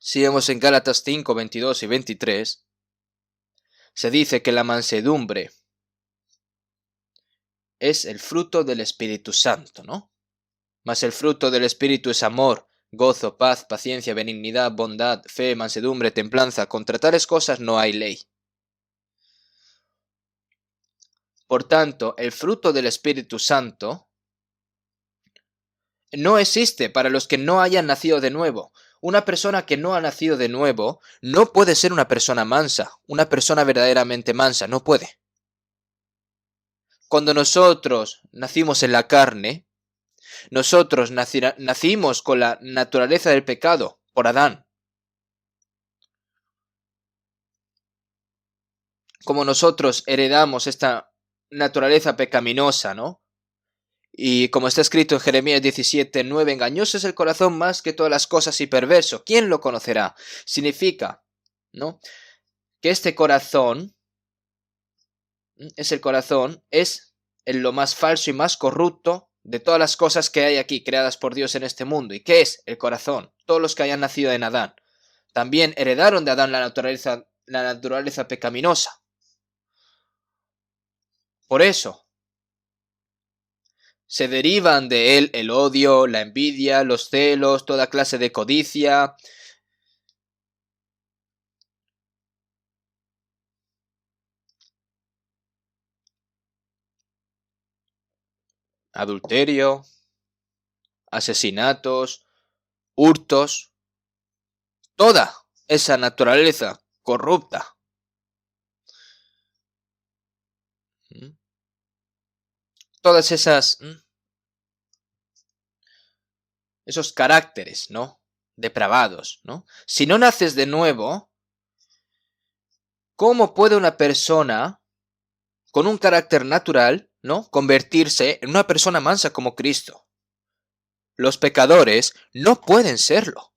Si vemos en Gálatas 5, 22 y 23, se dice que la mansedumbre es el fruto del Espíritu Santo, ¿no? Mas el fruto del Espíritu es amor, gozo, paz, paciencia, benignidad, bondad, fe, mansedumbre, templanza. Contra tales cosas no hay ley. Por tanto, el fruto del Espíritu Santo no existe para los que no hayan nacido de nuevo. Una persona que no ha nacido de nuevo no puede ser una persona mansa, una persona verdaderamente mansa, no puede. Cuando nosotros nacimos en la carne, nosotros nacimos con la naturaleza del pecado por Adán. Como nosotros heredamos esta naturaleza pecaminosa, ¿no? Y como está escrito en Jeremías 17:9, engañoso es el corazón más que todas las cosas y perverso. ¿Quién lo conocerá? Significa, ¿no?, que este corazón es lo más falso y más corrupto de todas las cosas que hay aquí, creadas por Dios en este mundo. ¿Y qué es el corazón? Todos los que hayan nacido en Adán también heredaron de Adán la naturaleza pecaminosa. Por eso se derivan de él el odio, la envidia, los celos, toda clase de codicia, adulterio, asesinatos, hurtos, toda esa naturaleza corrupta. Todas esos caracteres, ¿no?, depravados, ¿no? Si no naces de nuevo, ¿cómo puede una persona con un carácter natural, ¿no?, convertirse en una persona mansa como Cristo? Los pecadores no pueden serlo.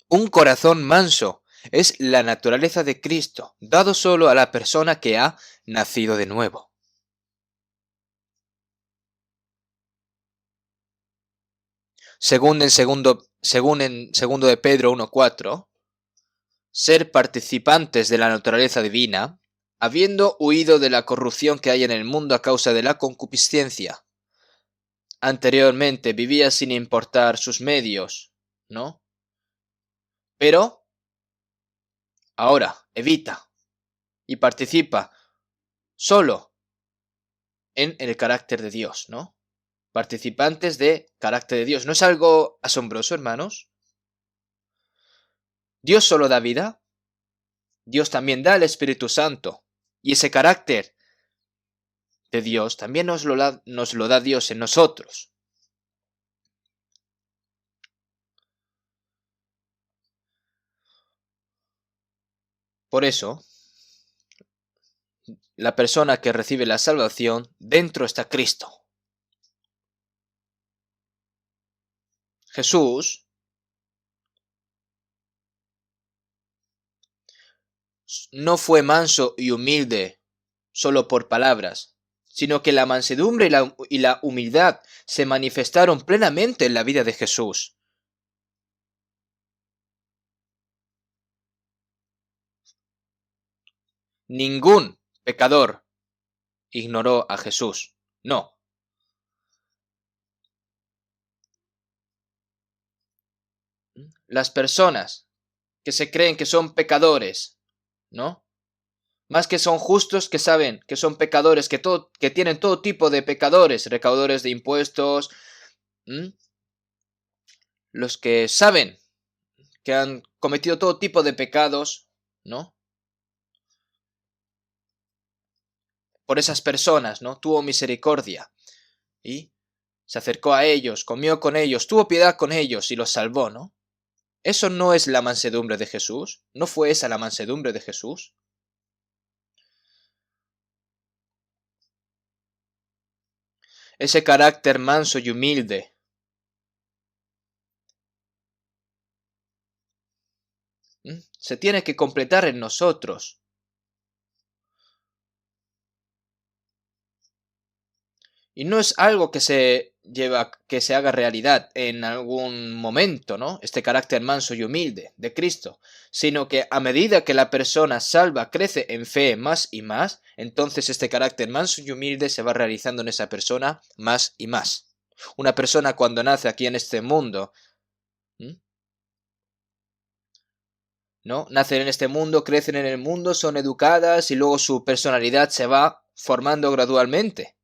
Un corazón manso es la naturaleza de Cristo, dado solo a la persona que ha nacido de nuevo. Según en segundo de Pedro 1:4, ser participantes de la naturaleza divina, habiendo huido de la corrupción que hay en el mundo a causa de la concupiscencia. Anteriormente vivía sin importar sus medios, ¿no? Pero ahora evita y participa solo en el carácter de Dios, ¿no? Participantes de carácter de Dios. ¿No es algo asombroso, hermanos? Dios solo da vida, Dios también da el Espíritu Santo. Y ese carácter de Dios también nos lo da Dios en nosotros. Por eso, la persona que recibe la salvación, dentro está Cristo. Jesús no fue manso y humilde solo por palabras, sino que la mansedumbre y la humildad se manifestaron plenamente en la vida de Jesús. Ningún pecador ignoró a Jesús. No. Las personas que se creen que son pecadores, ¿no?, más que son justos, que saben que son pecadores, que tienen todo tipo de pecadores, recaudadores de impuestos, los que saben que han cometido todo tipo de pecados, ¿no? Por esas personas, ¿no?, tuvo misericordia y se acercó a ellos, comió con ellos, tuvo piedad con ellos y los salvó, ¿no? ¿Eso no es la mansedumbre de Jesús? ¿No fue esa la mansedumbre de Jesús? Ese carácter manso y humilde se tiene que completar en nosotros. Y no es algo que se haga realidad en algún momento, ¿no?, este carácter manso y humilde de Cristo, sino que a medida que la persona salva crece en fe más y más, entonces este carácter manso y humilde se va realizando en esa persona más y más. Una persona cuando nace aquí en este mundo, ¿no?, nacen en este mundo, crecen en el mundo, son educadas y luego su personalidad se va formando gradualmente.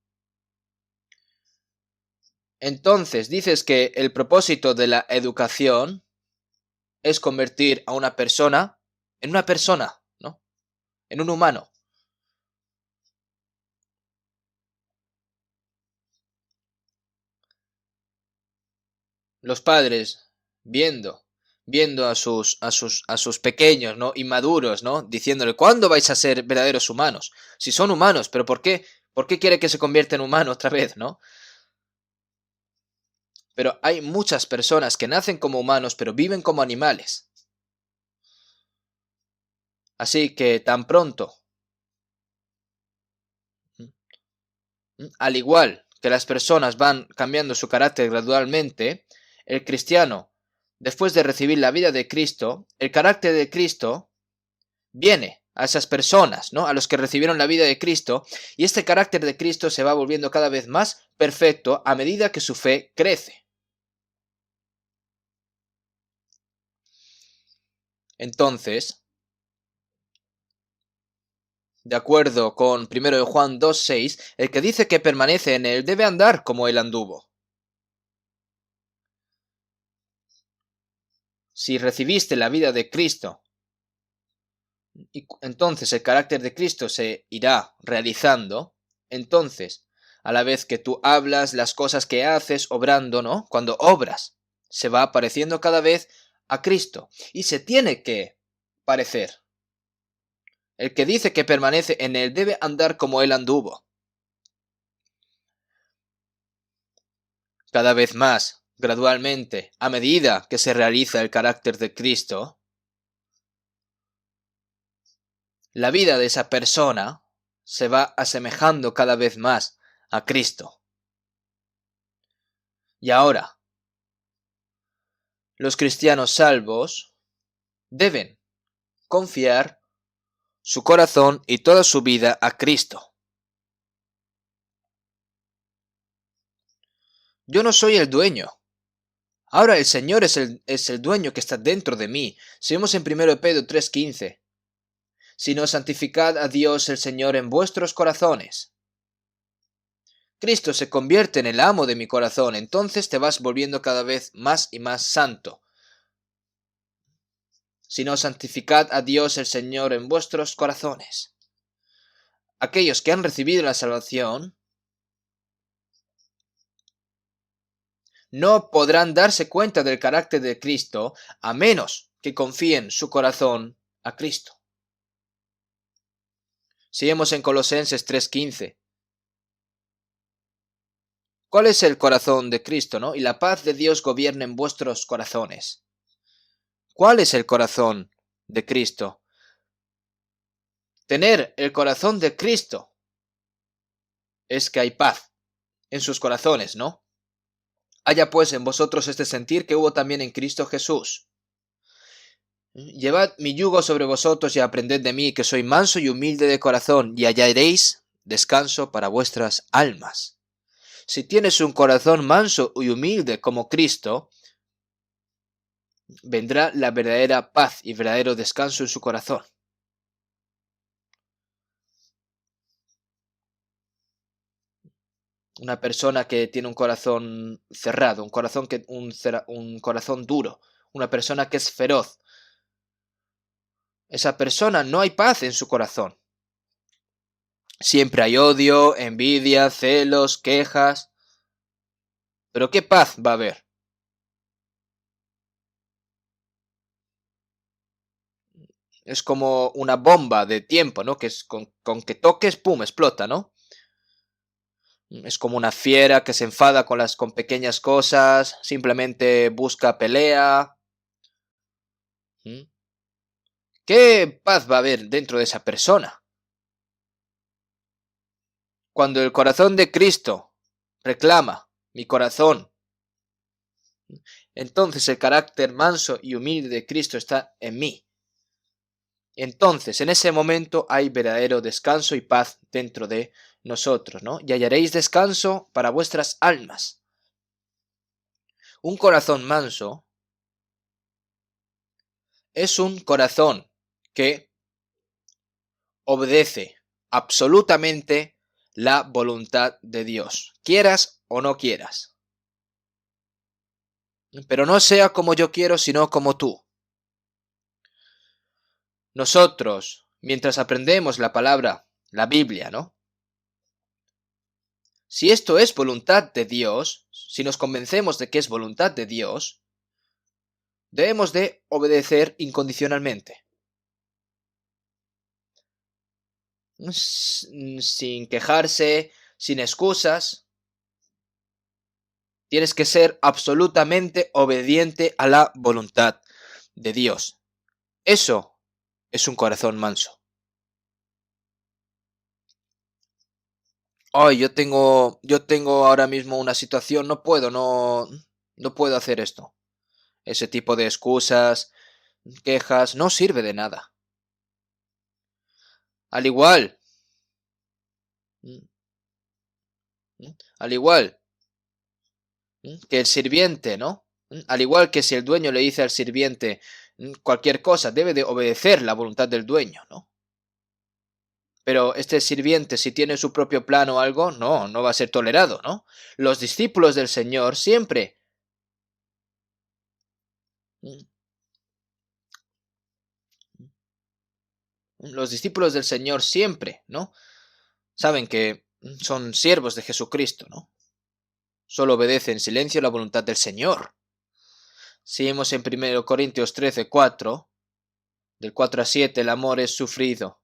Entonces, dices que el propósito de la educación es convertir a una persona en una persona, ¿no? En un humano. Los padres viendo a sus pequeños, ¿no? Inmaduros, ¿no? Diciéndole, ¿cuándo vais a ser verdaderos humanos? Si son humanos, pero ¿por qué? ¿Por qué quiere que se convierta en humano otra vez, ¿no? Pero hay muchas personas que nacen como humanos, pero viven como animales. Así que tan pronto, al igual que las personas van cambiando su carácter gradualmente, el cristiano, después de recibir la vida de Cristo, el carácter de Cristo viene a esas personas, ¿no? A los que recibieron la vida de Cristo, y este carácter de Cristo se va volviendo cada vez más perfecto a medida que su fe crece. Entonces, de acuerdo con 1 Juan 2:6, el que dice que permanece en él debe andar como él anduvo. Si recibiste la vida de Cristo, y entonces el carácter de Cristo se irá realizando, entonces, a la vez que tú hablas, las cosas que haces, obrando, ¿no? Cuando obras, se va pareciendo cada vez a Cristo y se tiene que parecer. El que dice que permanece en él debe andar como él anduvo. Cada vez más, gradualmente, a medida que se realiza el carácter de Cristo, la vida de esa persona se va asemejando cada vez más a Cristo. Y ahora, los cristianos salvos deben confiar su corazón y toda su vida a Cristo. Yo no soy el dueño. Ahora el Señor es el dueño que está dentro de mí. Si vemos en 1 Pedro 3:15. Sino santificad a Dios el Señor en vuestros corazones. Cristo se convierte en el amo de mi corazón, entonces te vas volviendo cada vez más y más santo. Sino santificad a Dios el Señor en vuestros corazones. Aquellos que han recibido la salvación no podrán darse cuenta del carácter de Cristo a menos que confíen su corazón a Cristo. Seguimos en Colosenses 3:15. ¿Cuál es el corazón de Cristo, no? Y la paz de Dios gobierne en vuestros corazones. ¿Cuál es el corazón de Cristo? Tener el corazón de Cristo es que hay paz en sus corazones, ¿no? Haya pues en vosotros este sentir que hubo también en Cristo Jesús. Llevad mi yugo sobre vosotros y aprended de mí, que soy manso y humilde de corazón, y hallaréis descanso para vuestras almas. Si tienes un corazón manso y humilde como Cristo, vendrá la verdadera paz y verdadero descanso en su corazón. Una persona que tiene un corazón cerrado, un corazón duro, una persona que es feroz. Esa persona no hay paz en su corazón. Siempre hay odio, envidia, celos, quejas. Pero ¿qué paz va a haber? Es como una bomba de tiempo, ¿no? Que es con que toques, ¡pum!, explota, ¿no? Es como una fiera que se enfada con pequeñas cosas, simplemente busca pelea. ¿Mm? ¿Qué paz va a haber dentro de esa persona? Cuando el corazón de Cristo reclama mi corazón, entonces el carácter manso y humilde de Cristo está en mí. Entonces, en ese momento hay verdadero descanso y paz dentro de nosotros, ¿no? Y hallaréis descanso para vuestras almas. Un corazón manso es un corazón que obedece absolutamente la voluntad de Dios, quieras o no quieras. pero no sea como yo quiero, sino como tú. Nosotros, mientras aprendemos la palabra, la Biblia, ¿no? Si esto es voluntad de Dios, si nos convencemos de que es voluntad de Dios, debemos de obedecer incondicionalmente, sin quejarse, sin excusas. Tienes que ser absolutamente obediente a la voluntad de Dios. Eso es un corazón manso. Ay, yo tengo ahora mismo una situación, no puedo hacer esto. Ese tipo de excusas, quejas, no sirve de nada. Al igual, mm, al igual que el sirviente, ¿no? Al igual que si el dueño le dice al sirviente cualquier cosa, debe de obedecer la voluntad del dueño, ¿no? Pero este sirviente, si tiene su propio plan o algo, no va a ser tolerado, ¿no? Los discípulos del Señor siempre, mm, los discípulos del Señor siempre, ¿no? Saben que son siervos de Jesucristo, ¿no? Solo obedece en silencio la voluntad del Señor. Seguimos en 1 Corintios 13:4, del 4 a 7, el amor es sufrido.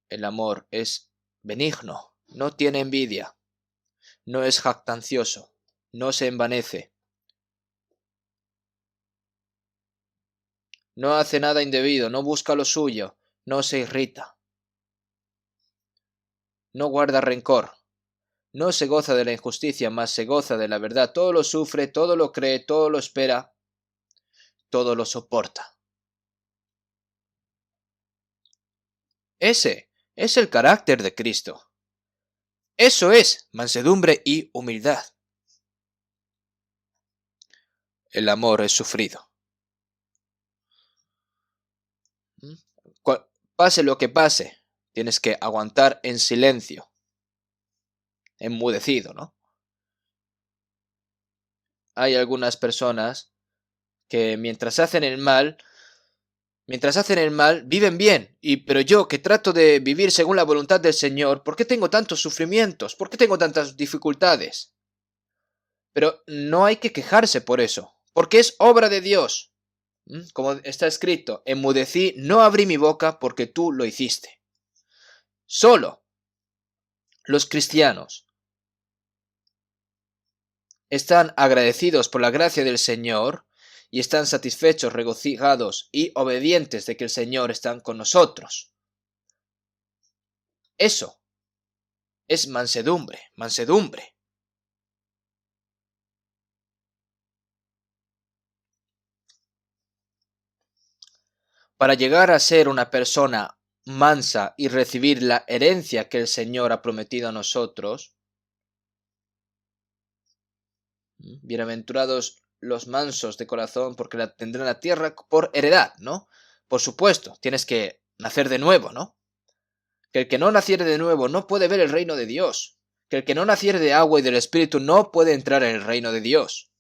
El amor es benigno, no tiene envidia, no es jactancioso, no se envanece, no hace nada indebido, no busca lo suyo, no se irrita, no guarda rencor, no se goza de la injusticia, mas se goza de la verdad. Todo lo sufre, todo lo cree, todo lo espera, todo lo soporta. Ese es el carácter de Cristo. Eso es mansedumbre y humildad. El amor es sufrido. ¿Mm? Pase lo que pase, tienes que aguantar en silencio, enmudecido, ¿no? Hay algunas personas que mientras hacen el mal, viven bien. Pero yo que trato de vivir según la voluntad del Señor, ¿por qué tengo tantos sufrimientos? ¿Por qué tengo tantas dificultades? Pero no hay que quejarse por eso, porque es obra de Dios. Como está escrito, enmudecí, no abrí mi boca porque tú lo hiciste. Solo los cristianos están agradecidos por la gracia del Señor y están satisfechos, regocijados y obedientes de que el Señor está con nosotros. Eso es mansedumbre, mansedumbre. Para llegar a ser una persona mansa y recibir la herencia que el Señor ha prometido a nosotros, bienaventurados los mansos de corazón, porque tendrán la tierra por heredad, ¿no? Por supuesto, tienes que nacer de nuevo, ¿no? Que el que no naciere de nuevo no puede ver el reino de Dios. Que el que no naciere de agua y del Espíritu no puede entrar en el reino de Dios.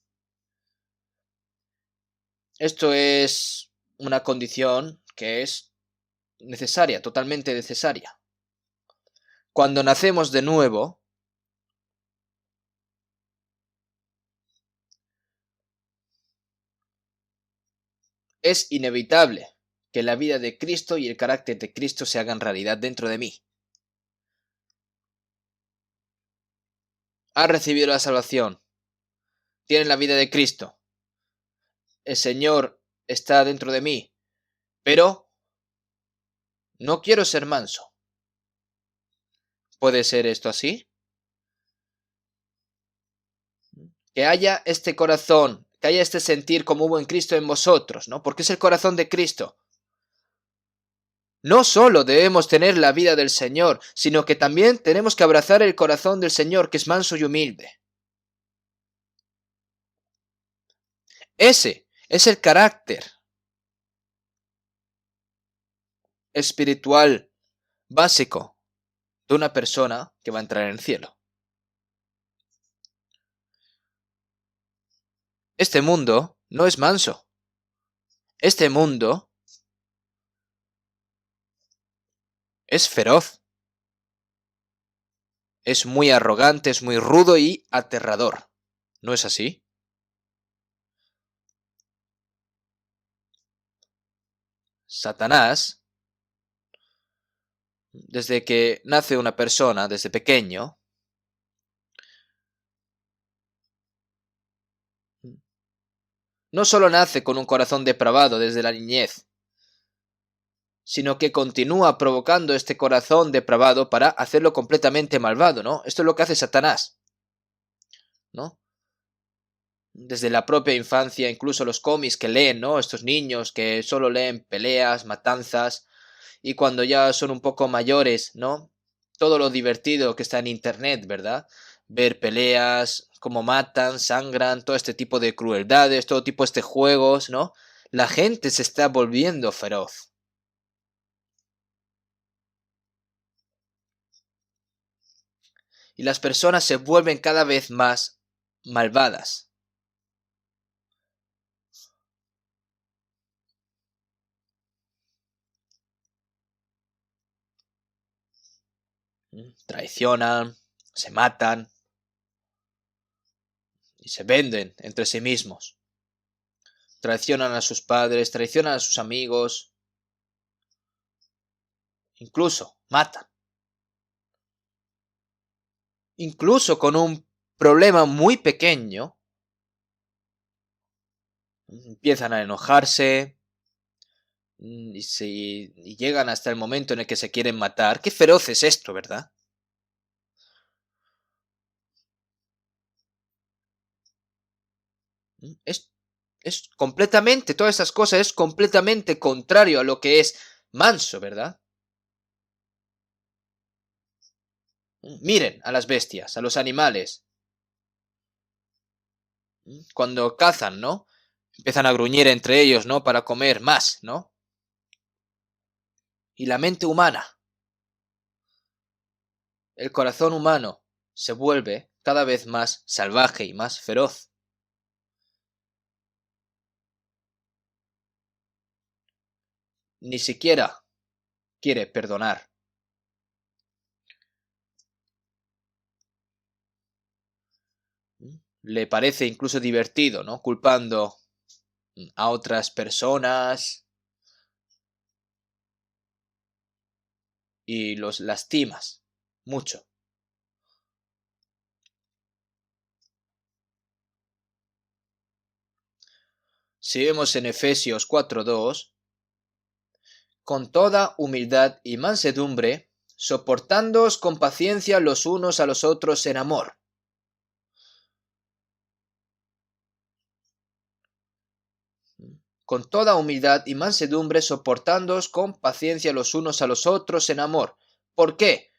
Esto es una condición que es necesaria, totalmente necesaria. Cuando nacemos de nuevo, es inevitable que la vida de Cristo y el carácter de Cristo se hagan realidad dentro de mí. Has recibido la salvación, tienes la vida de Cristo, el Señor está dentro de mí, pero no quiero ser manso. ¿Puede ser esto así? Que haya este corazón, que haya este sentir como hubo en Cristo en vosotros, ¿no? Porque es el corazón de Cristo. No solo debemos tener la vida del Señor, sino que también tenemos que abrazar el corazón del Señor, que es manso y humilde. Ese es el carácter espiritual básico de una persona que va a entrar en el cielo. Este mundo no es manso. Este mundo es feroz. Es muy arrogante, es muy rudo y aterrador. ¿No es así? Satanás, desde que nace una persona, desde pequeño, no solo nace con un corazón depravado desde la niñez, sino que continúa provocando este corazón depravado para hacerlo completamente malvado, ¿no? Esto es lo que hace Satanás, ¿no? Desde la propia infancia, incluso los cómics que leen, ¿no? Estos niños que solo leen peleas, matanzas, y cuando ya son un poco mayores, ¿no? Todo lo divertido que está en internet, ¿verdad? Ver peleas, cómo matan, sangran, todo este tipo de crueldades, todo tipo de juegos, ¿no? La gente se está volviendo feroz. Y las personas se vuelven cada vez más malvadas. Traicionan, se matan y se venden entre sí mismos. Traicionan a sus padres, traicionan a sus amigos, incluso matan. Incluso con un problema muy pequeño, empiezan a enojarse y llegan hasta el momento en el que se quieren matar. Qué feroz es esto, ¿verdad? Es, es completamente, todas estas cosas es completamente contrario a lo que es manso, ¿verdad? Miren a las bestias, a los animales. Cuando cazan, ¿no? Empiezan a gruñir entre ellos, ¿no? Para comer más, ¿no? Y la mente humana, el corazón humano, se vuelve cada vez más salvaje y más feroz. Ni siquiera quiere perdonar. Le parece incluso divertido, ¿no? Culpando a otras personas y los lastimas mucho. Si vemos en Efesios 4:2, con toda humildad y mansedumbre, soportándoos con paciencia los unos a los otros en amor. Con toda humildad y mansedumbre, soportándoos con paciencia los unos a los otros en amor. ¿Por qué?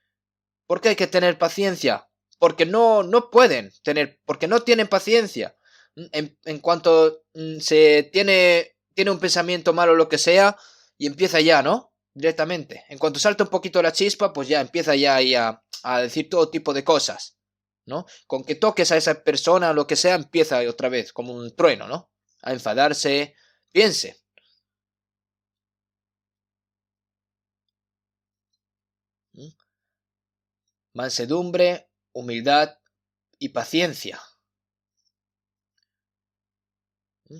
¿Por qué hay que tener paciencia? Porque no pueden tener, porque no tienen paciencia. En cuanto tiene un pensamiento malo o lo que sea, y empieza ya, ¿no? Directamente. En cuanto salta un poquito la chispa, pues ya empieza ya ahí a decir todo tipo de cosas, ¿no? Con que toques a esa persona o lo que sea, empieza otra vez, como un trueno, ¿no? A enfadarse. Piense. Mansedumbre, humildad y paciencia.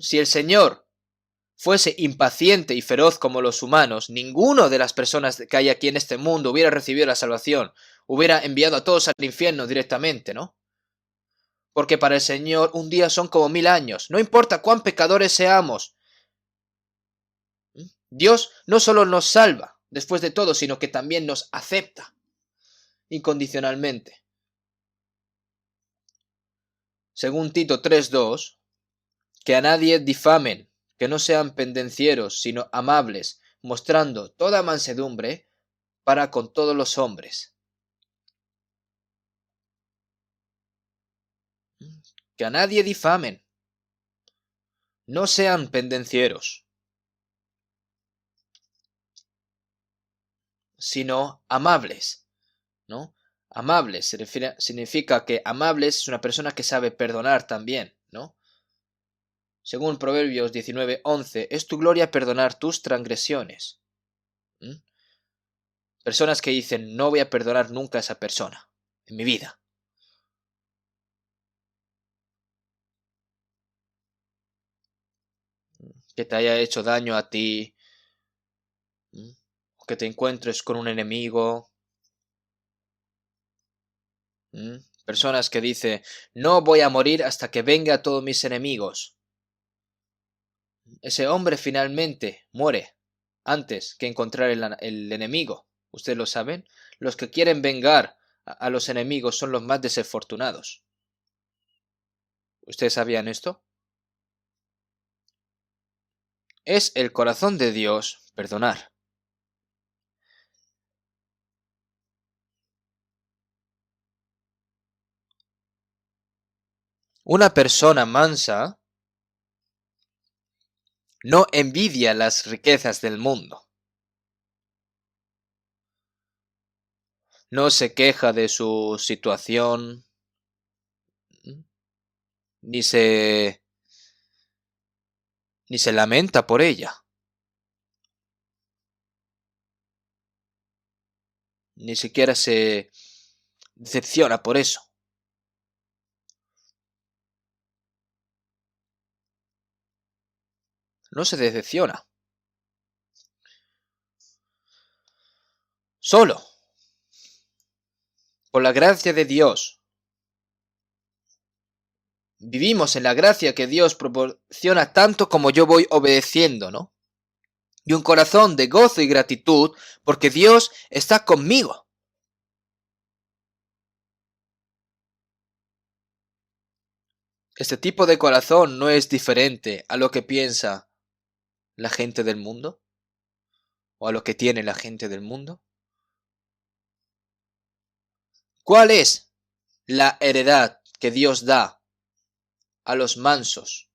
Si el Señor fuese impaciente y feroz como los humanos, ninguno de las personas que hay aquí en este mundo hubiera recibido la salvación, hubiera enviado a todos al infierno directamente, ¿no? Porque para el Señor un día son como 1000 años, no importa cuán pecadores seamos. Dios no solo nos salva después de todo, sino que también nos acepta incondicionalmente. Según Tito 3:2, que a nadie difamen, que no sean pendencieros, sino amables, mostrando toda mansedumbre para con todos los hombres. Que a nadie difamen, no sean pendencieros, sino amables, ¿no? Amables significa que amables es una persona que sabe perdonar también, ¿no? Según Proverbios 19:11, es tu gloria perdonar tus transgresiones. Personas que dicen, no voy a perdonar nunca a esa persona en mi vida. Que te haya hecho daño a ti, que te encuentres con un enemigo. Personas que dicen, no voy a morir hasta que venga a todos mis enemigos. Ese hombre finalmente muere antes que encontrar el enemigo. ¿Ustedes lo saben? Los que quieren vengar a los enemigos son los más desafortunados. ¿Ustedes sabían esto? Es el corazón de Dios perdonar. Una persona mansa no envidia las riquezas del mundo. No se queja de su situación, ni se lamenta por ella. Ni siquiera se decepciona por eso. No se decepciona. Solo por la gracia de Dios. Vivimos en la gracia que Dios proporciona tanto como yo voy obedeciendo, ¿no? Y un corazón de gozo y gratitud porque Dios está conmigo. Este tipo de corazón no es diferente a lo que piensa la gente del mundo o a lo que tiene la gente del mundo. ¿Cuál es la heredad que Dios da a los mansos?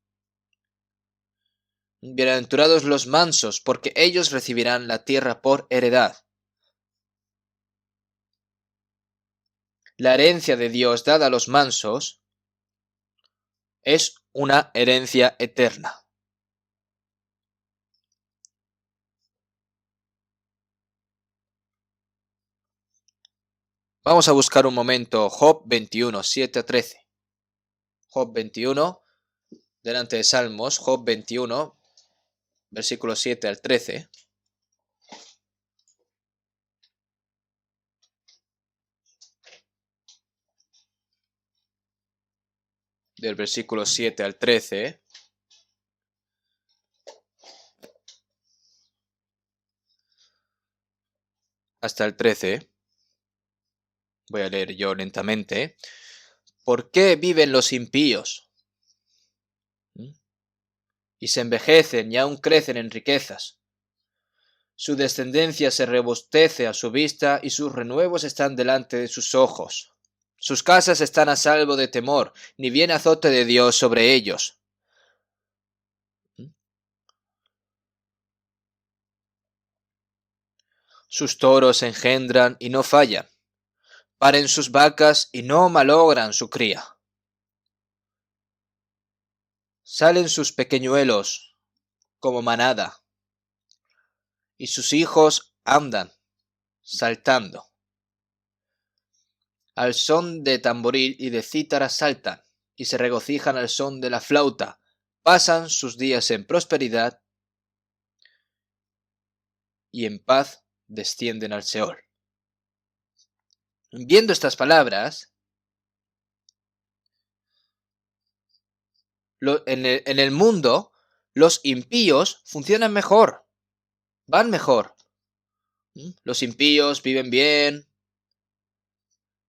Bienaventurados los mansos, porque ellos recibirán la tierra por heredad. La herencia de Dios dada a los mansos es una herencia eterna. Vamos a buscar un momento Job 21, 7 a 13. Job 21, delante de Salmos, Job 21, versículos 7 al 13. Del versículo 7 al 13. Hasta el 13. Voy a leer yo lentamente. ¿Por qué viven los impíos? Y se envejecen y aún crecen en riquezas. Su descendencia se robustece a su vista y sus renuevos están delante de sus ojos. Sus casas están a salvo de temor, ni viene azote de Dios sobre ellos. Sus toros engendran y no fallan. Paren sus vacas y no malogran su cría. Salen sus pequeñuelos como manada, y sus hijos andan saltando. Al son de tamboril y de cítara saltan, y se regocijan al son de la flauta. Pasan sus días en prosperidad, y en paz descienden al Seol. Viendo estas palabras, en el mundo, los impíos funcionan mejor, van mejor. Los impíos viven bien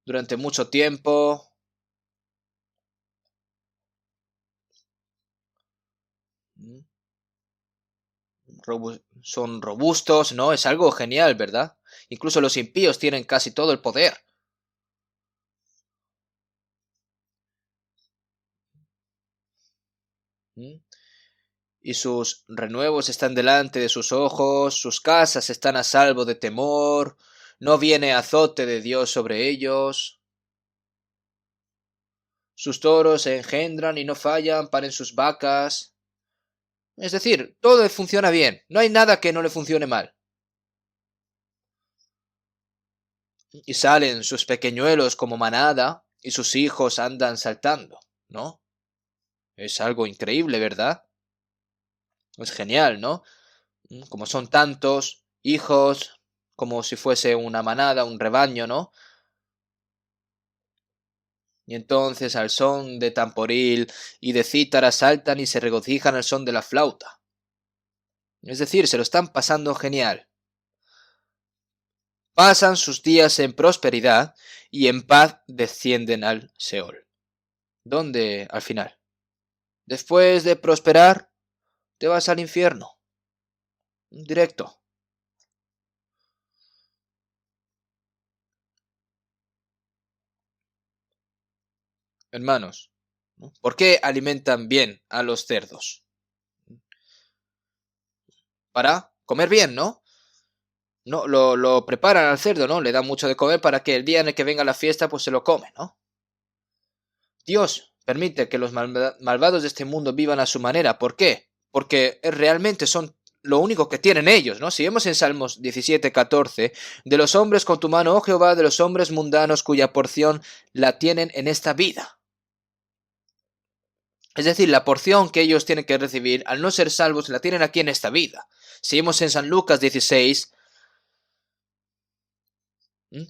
durante mucho tiempo. Son robustos, ¿no? Es algo genial, ¿verdad? Incluso los impíos tienen casi todo el poder. Y sus renuevos están delante de sus ojos, sus casas están a salvo de temor, no viene azote de Dios sobre ellos. Sus toros se engendran y no fallan, paren sus vacas. Es decir, todo le funciona bien, no hay nada que no le funcione mal. Y salen sus pequeñuelos como manada y sus hijos andan saltando, ¿no? Es algo increíble, ¿verdad? Es genial, ¿no? Como son tantos hijos, como si fuese una manada, un rebaño, ¿no? Y entonces al son de tamboril y de cítara saltan y se regocijan al son de la flauta. Es decir, se lo están pasando genial. Pasan sus días en prosperidad y en paz descienden al Seol. ¿Dónde al final? Después de prosperar, te vas al infierno. Directo. Hermanos, ¿no? ¿Por qué alimentan bien a los cerdos? Para comer bien, ¿no? No, lo preparan al cerdo, ¿no? Le dan mucho de comer para que el día en el que venga la fiesta, pues se lo come, ¿no? Dios permite que los malvados de este mundo vivan a su manera. ¿Por qué? Porque realmente son lo único que tienen ellos, ¿no? Si vemos en Salmos 17:14, de los hombres con tu mano, oh Jehová, de los hombres mundanos cuya porción la tienen en esta vida. Es decir, la porción que ellos tienen que recibir, al no ser salvos, la tienen aquí en esta vida. Si vemos en San Lucas 16, ¿Mm?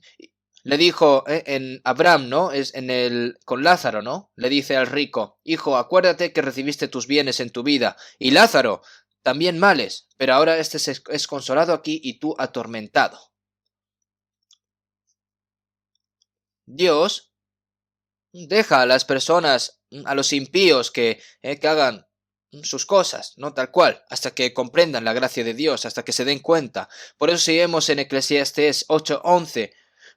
Le dijo en Abraham, ¿no? Es en con Lázaro, ¿no? Le dice al rico, hijo, acuérdate que recibiste tus bienes en tu vida. Y Lázaro, también males, pero ahora este es consolado aquí y tú atormentado. Dios deja a las personas, a los impíos que hagan sus cosas, no tal cual, hasta que comprendan la gracia de Dios, hasta que se den cuenta. Por eso si vemos en Eclesiastés 8:11,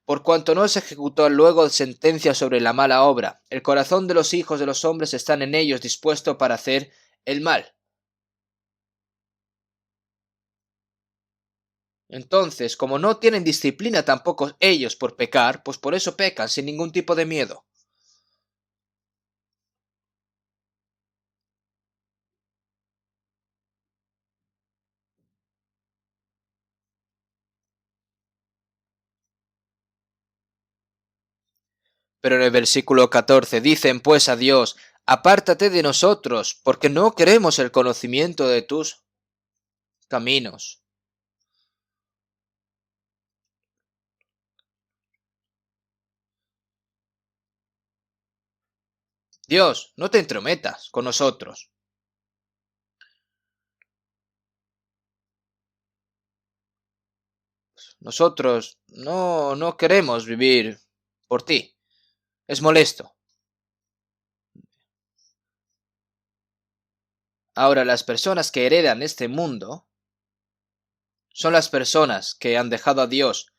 por cuanto no se ejecutó luego sentencia sobre la mala obra, el corazón de los hijos de los hombres están en ellos dispuesto para hacer el mal. Entonces, como no tienen disciplina tampoco ellos por pecar, pues por eso pecan sin ningún tipo de miedo. Pero en el versículo 14 dicen pues a Dios, apártate de nosotros, porque no queremos el conocimiento de tus caminos. Dios, no te entrometas con nosotros. Nosotros no queremos vivir por ti. Es molesto. Ahora, las personas que heredan este mundo son las personas que han dejado a Dios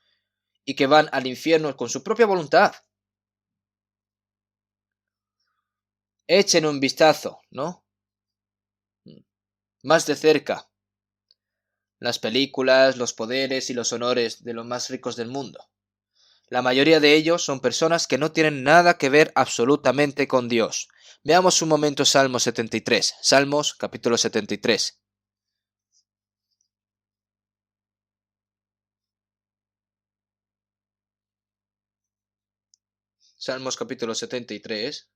y que van al infierno con su propia voluntad. Echen un vistazo, ¿no? Más de cerca. Las películas, los poderes y los honores de los más ricos del mundo. La mayoría de ellos son personas que no tienen nada que ver absolutamente con Dios. Veamos un momento Salmo 73. Salmos capítulo 73. Salmos capítulo 73.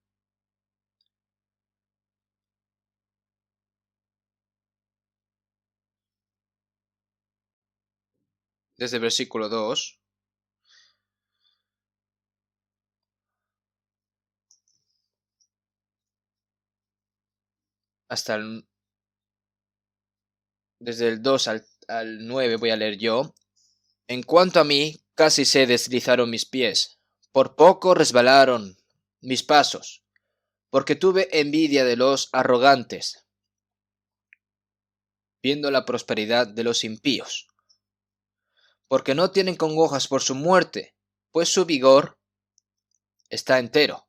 Desde el versículo 2 hasta desde el 2 al 9 voy a leer yo. En cuanto a mí, casi se deslizaron mis pies. Por poco resbalaron mis pasos, porque tuve envidia de los arrogantes, viendo la prosperidad de los impíos, porque no tienen congojas por su muerte, pues su vigor está entero.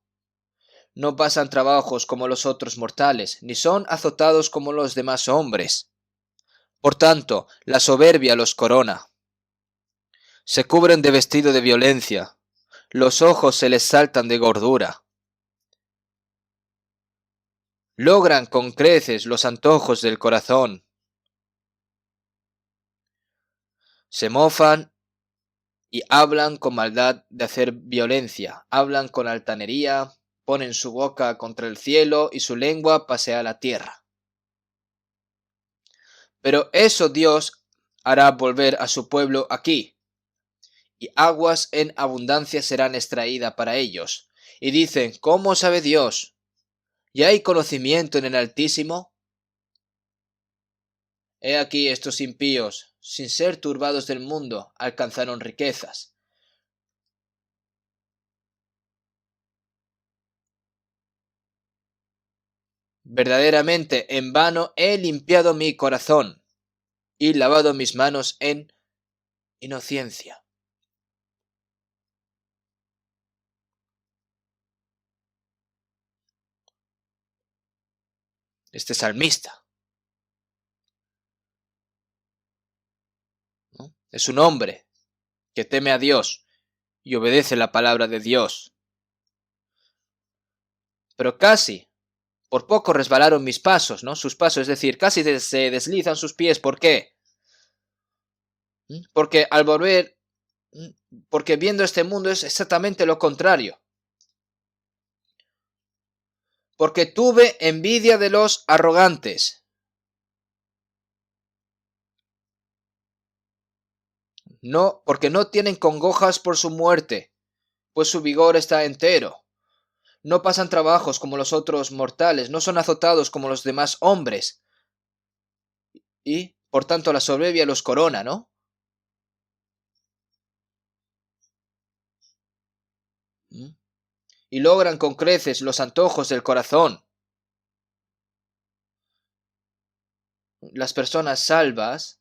No pasan trabajos como los otros mortales, ni son azotados como los demás hombres. Por tanto, la soberbia los corona. Se cubren de vestido de violencia, los ojos se les saltan de gordura. logran con creces los antojos del corazón. Se mofan y hablan con maldad de hacer violencia, hablan con altanería, ponen su boca contra el cielo y su lengua pasea la tierra. Pero eso Dios hará volver a su pueblo aquí, y aguas en abundancia serán extraídas para ellos. Y dicen, ¿cómo sabe Dios? ¿Y hay conocimiento en el Altísimo? He aquí estos impíos, sin ser turbados del mundo, alcanzaron riquezas. Verdaderamente en vano he limpiado mi corazón y lavado mis manos en inocencia. Este salmista, ¿no? Es un hombre que teme a Dios y obedece la palabra de Dios. Pero casi, por poco resbalaron mis pasos, ¿no? Sus pasos, es decir, casi se deslizan sus pies. ¿Por qué? Porque al volver, porque viendo este mundo es exactamente lo contrario. Porque tuve envidia de los arrogantes. No, porque no tienen congojas por su muerte, pues su vigor está entero. No pasan trabajos como los otros mortales, no son azotados como los demás hombres. Y, por tanto, la soberbia los corona, ¿no? Y logran con creces los antojos del corazón. Las personas salvas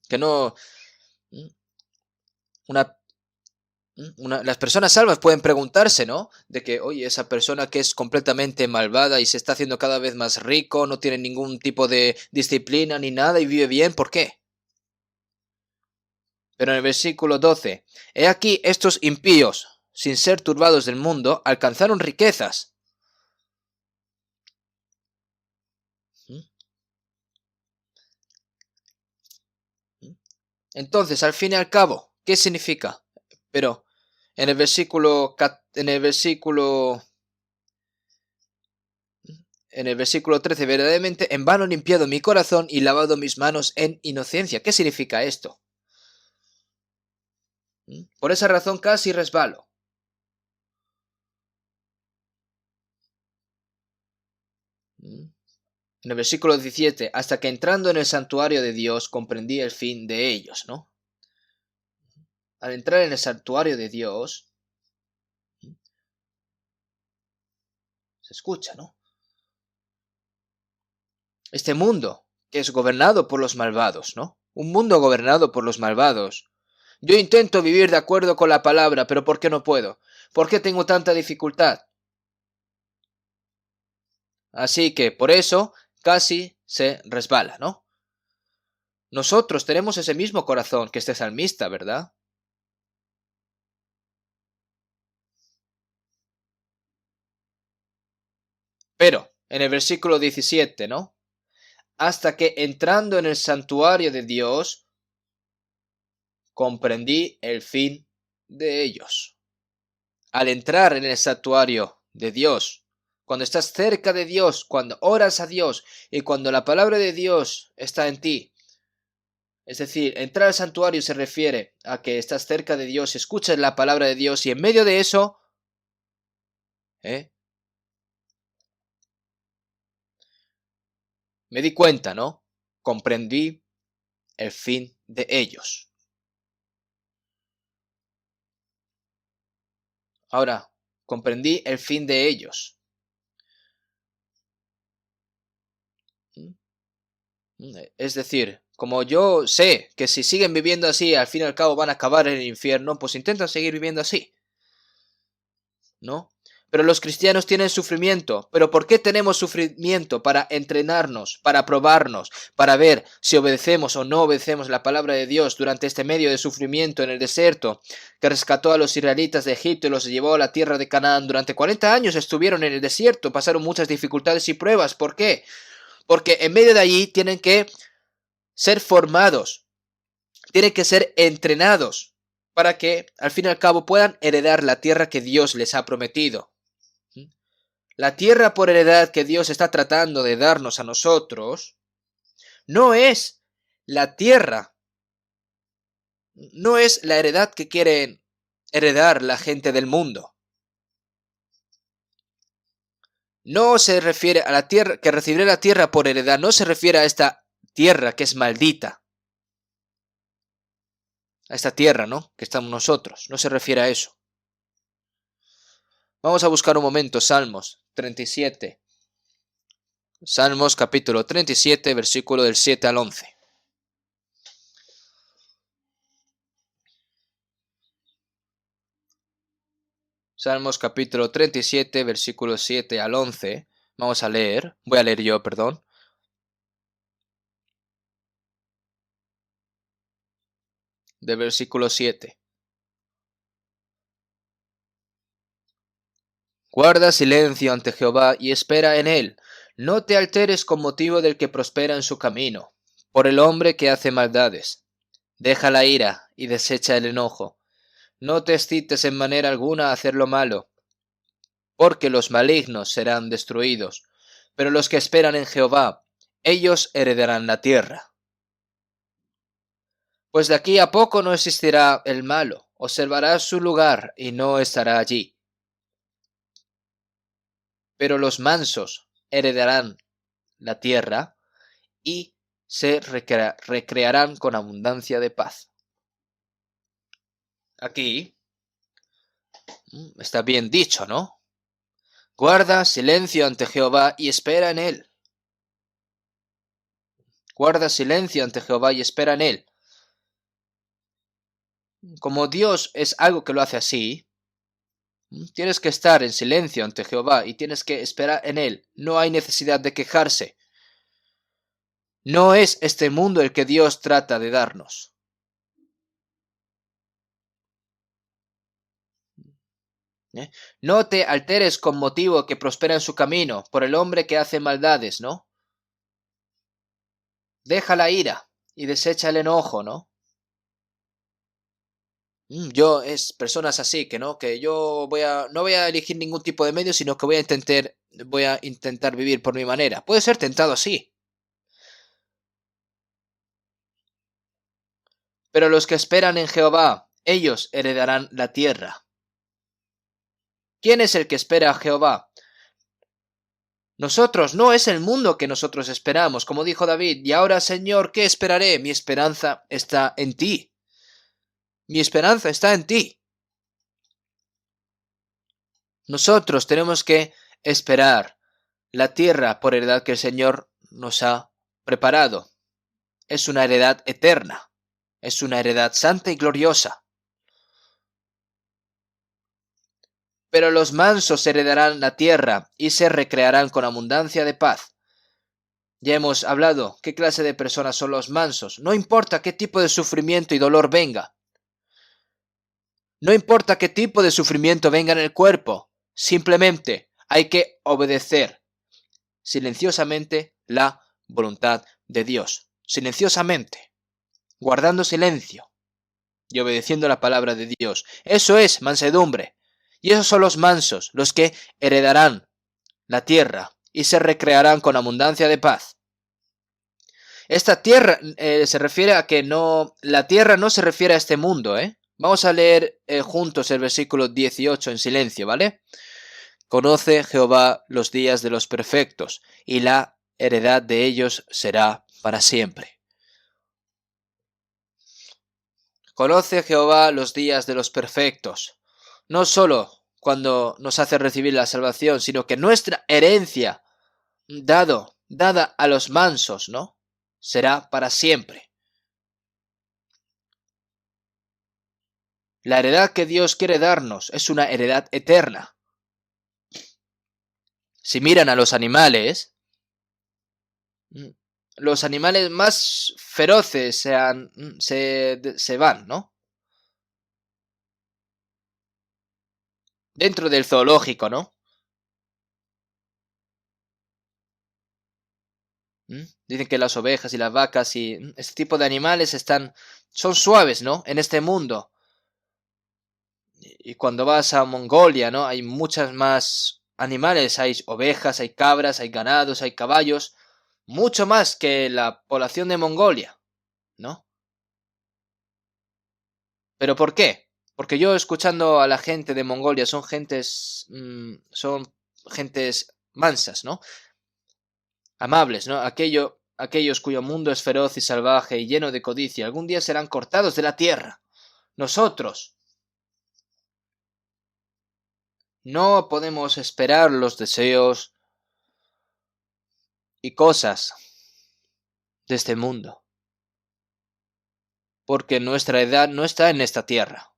que no las personas salvas pueden preguntarse, ¿no? De que, oye, esa persona que es completamente malvada y se está haciendo cada vez más rico, no tiene ningún tipo de disciplina ni nada y vive bien, ¿por qué? Pero en el versículo 12, he aquí estos impíos, sin ser turbados del mundo, alcanzaron riquezas. Entonces, al fin y al cabo, ¿qué significa? Pero en el versículo 13, verdaderamente en vano he limpiado mi corazón y lavado mis manos en inocencia. ¿Qué significa esto? Por esa razón casi resbalo. En el versículo 17, hasta que entrando en el santuario de Dios comprendí el fin de ellos, ¿no? Al entrar en el santuario de Dios, se escucha, ¿no? Este mundo que es gobernado por los malvados, ¿no? Un mundo gobernado por los malvados. Yo intento vivir de acuerdo con la palabra, pero ¿por qué no puedo? ¿Por qué tengo tanta dificultad? Así que por eso casi se resbala, ¿no? Nosotros tenemos ese mismo corazón que este salmista, ¿verdad? Pero, en el versículo 17, ¿no? Hasta que entrando en el santuario de Dios, comprendí el fin de ellos. Al entrar en el santuario de Dios, cuando estás cerca de Dios, cuando oras a Dios y cuando la palabra de Dios está en ti, es decir, entrar al santuario se refiere a que estás cerca de Dios, escuchas la palabra de Dios y en medio de eso, ¿eh? Me di cuenta, ¿no? Comprendí el fin de ellos. Ahora, comprendí el fin de ellos. Es decir, como yo sé que si siguen viviendo así, al fin y al cabo van a acabar en el infierno, pues intentan seguir viviendo así, ¿no? Pero los cristianos tienen sufrimiento. ¿Pero por qué tenemos sufrimiento? Para entrenarnos, para probarnos, para ver si obedecemos o no obedecemos la palabra de Dios durante este medio de sufrimiento en el desierto, que rescató a los israelitas de Egipto y los llevó a la tierra de Canaán. Durante 40 años estuvieron en el desierto, pasaron muchas dificultades y pruebas. ¿Por qué? Porque en medio de allí tienen que ser formados, tienen que ser entrenados para que al fin y al cabo puedan heredar la tierra que Dios les ha prometido. La tierra por heredad que Dios está tratando de darnos a nosotros no es la tierra, no es la heredad que quieren heredar la gente del mundo. No se refiere a la tierra que recibiré la tierra por heredad, no se refiere a esta tierra que es maldita. A esta tierra, ¿no? Que estamos nosotros, no se refiere a eso. Vamos a buscar un momento Salmos 37. Salmos capítulo 37, versículo del 7 al 11. Salmos capítulo 37, versículo 7 al 11. Vamos a leer. Voy a leer yo, perdón. De versículo 7. Guarda silencio ante Jehová y espera en él. No te alteres con motivo del que prospera en su camino, por el hombre que hace maldades. Deja la ira y desecha el enojo. No te excites en manera alguna a hacer lo malo, porque los malignos serán destruidos, pero los que esperan en Jehová, ellos heredarán la tierra. Pues de aquí a poco no existirá el malo, observará su lugar y no estará allí. Pero los mansos heredarán la tierra y se recrearán con abundancia de paz. Aquí está bien dicho, ¿no? Guarda silencio ante Jehová y espera en él. Guarda silencio ante Jehová y espera en él. Como Dios es algo que lo hace así, tienes que estar en silencio ante Jehová y tienes que esperar en él. No hay necesidad de quejarse. No es este mundo el que Dios trata de darnos. No te alteres con motivo que prospera en su camino, por el hombre que hace maldades, ¿no? Deja la ira y desecha el enojo, ¿no? Yo es personas así que yo no voy a elegir ningún tipo de medio, sino que voy a intentar vivir por mi manera. Puede ser tentado así. Pero los que esperan en Jehová, ellos heredarán la tierra. ¿Quién es el que espera a Jehová? Nosotros, no es el mundo que nosotros esperamos, como dijo David, y ahora, Señor, ¿qué esperaré? Mi esperanza está en ti. Mi esperanza está en ti. Nosotros tenemos que esperar la tierra por heredad que el Señor nos ha preparado. Es una heredad eterna. Es una heredad santa y gloriosa. Pero los mansos heredarán la tierra y se recrearán con abundancia de paz. Ya hemos hablado qué clase de personas son los mansos. No importa qué tipo de sufrimiento y dolor venga. No importa qué tipo de sufrimiento venga en el cuerpo. Simplemente hay que obedecer silenciosamente la voluntad de Dios. Silenciosamente. Guardando silencio y obedeciendo la palabra de Dios. Eso es mansedumbre. Y esos son los mansos, los que heredarán la tierra y se recrearán con abundancia de paz. Esta tierra se refiere a que la tierra no se refiere a este mundo, ¿eh? Vamos a leer juntos el versículo 18 en silencio, ¿vale? Conoce Jehová los días de los perfectos, y la heredad de ellos será para siempre. Conoce Jehová los días de los perfectos. No solo cuando nos hace recibir la salvación, sino que nuestra herencia, dada a los mansos, ¿no? Será para siempre. La heredad que Dios quiere darnos es una heredad eterna. Si miran a los animales más feroces se van, ¿no? Dentro del zoológico, ¿no? Dicen que las ovejas y las vacas y este tipo de animales son suaves, ¿no? En este mundo. Y cuando vas a Mongolia, ¿no? Hay muchas más animales, hay ovejas, hay cabras, hay ganados, hay caballos, mucho más que la población de Mongolia, ¿no? ¿Pero por qué? Porque yo escuchando a la gente de Mongolia son gentes mansas, ¿no? Amables, ¿no? Aquellos cuyo mundo es feroz y salvaje y lleno de codicia, algún día serán cortados de la tierra. Nosotros no podemos esperar los deseos y cosas de este mundo, porque nuestra edad no está en esta tierra.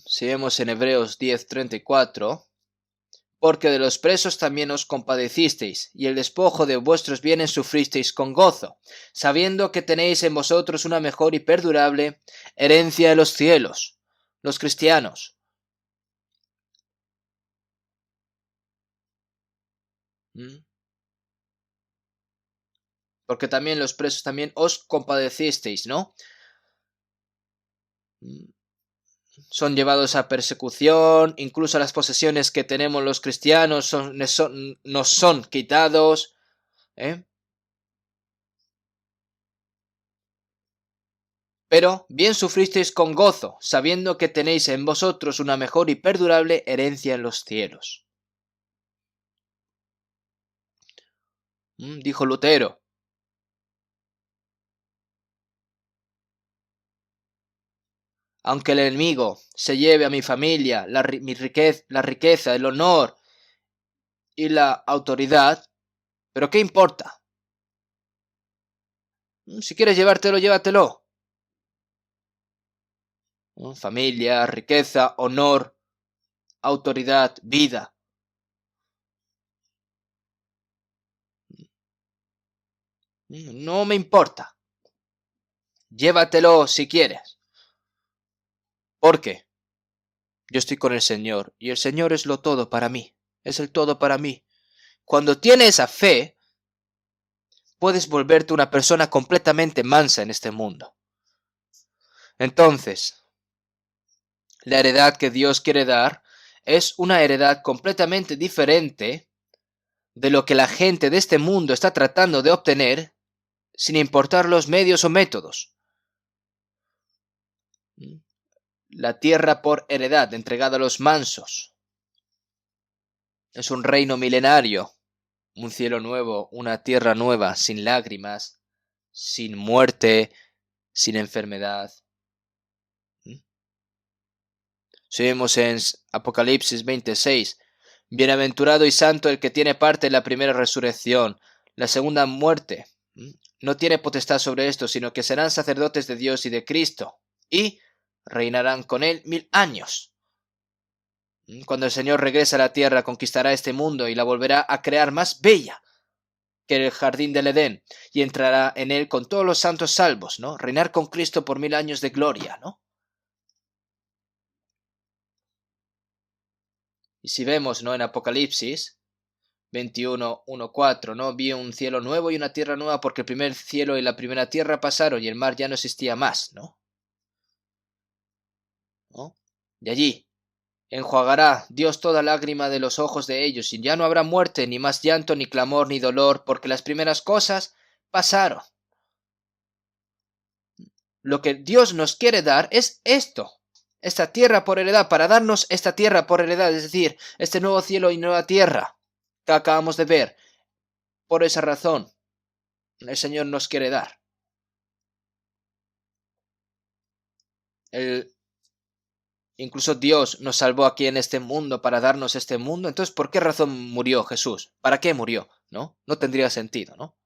Si vemos en Hebreos 10:34, porque de los presos también os compadecisteis, y el despojo de vuestros bienes sufristeis con gozo, sabiendo que tenéis en vosotros una mejor y perdurable herencia de los cielos, los cristianos. Porque también los presos también os compadecisteis, ¿no? Son llevados a persecución, incluso las posesiones que tenemos los cristianos nos son quitados, ¿eh? Pero bien sufristeis con gozo, sabiendo que tenéis en vosotros una mejor y perdurable herencia en los cielos. Dijo Lutero. Aunque el enemigo se lleve a mi familia, la riqueza, el honor y la autoridad, ¿pero qué importa? Si quieres llevártelo, llévatelo. Familia, riqueza, honor, autoridad, vida. No me importa. Llévatelo si quieres. ¿Por qué? Yo estoy con el Señor y el Señor es lo todo para mí. Es el todo para mí. Cuando tienes esa fe, puedes volverte una persona completamente mansa en este mundo. Entonces, la heredad que Dios quiere dar es una heredad completamente diferente de lo que la gente de este mundo está tratando de obtener, sin importar los medios o métodos. La tierra por heredad entregada a los mansos. Es un reino milenario, un cielo nuevo, una tierra nueva, sin lágrimas, sin muerte, sin enfermedad. Si vemos en Apocalipsis 26, bienaventurado y santo el que tiene parte en la primera resurrección, la segunda muerte. No tiene potestad sobre esto, sino que serán sacerdotes de Dios y de Cristo, y reinarán con él 1000 años. Cuando el Señor regrese a la tierra, conquistará este mundo y la volverá a crear más bella que el jardín del Edén, y entrará en él con todos los santos salvos, ¿no? Reinar con Cristo por 1000 años de gloria, ¿no? Y si vemos, ¿no? En Apocalipsis 21:1-4, ¿no? Vi un cielo nuevo y una tierra nueva, porque el primer cielo y la primera tierra pasaron y el mar ya no existía más, ¿no? Y allí enjuagará Dios toda lágrima de los ojos de ellos, y ya no habrá muerte, ni más llanto, ni clamor, ni dolor, porque las primeras cosas pasaron. Lo que Dios nos quiere dar es esto, esta tierra por heredad, para darnos esta tierra por heredad, es decir, este nuevo cielo y nueva tierra que acabamos de ver. Por esa razón, el Señor nos quiere dar. Incluso Dios nos salvó aquí en este mundo para darnos este mundo. Entonces, ¿por qué razón murió Jesús? ¿Para qué murió? No tendría sentido, ¿no?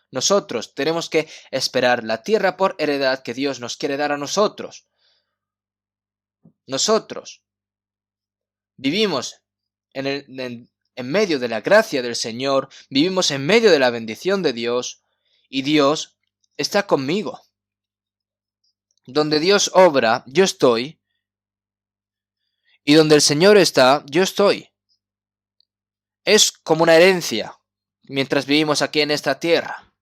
Nosotros tenemos que esperar la tierra por heredad que Dios nos quiere dar a nosotros. nosotros vivimos en medio de la gracia del Señor, vivimos en medio de la bendición de Dios, y Dios está conmigo. Donde Dios obra, yo estoy, y donde el Señor está, yo estoy. Es como una herencia mientras vivimos aquí en esta tierra.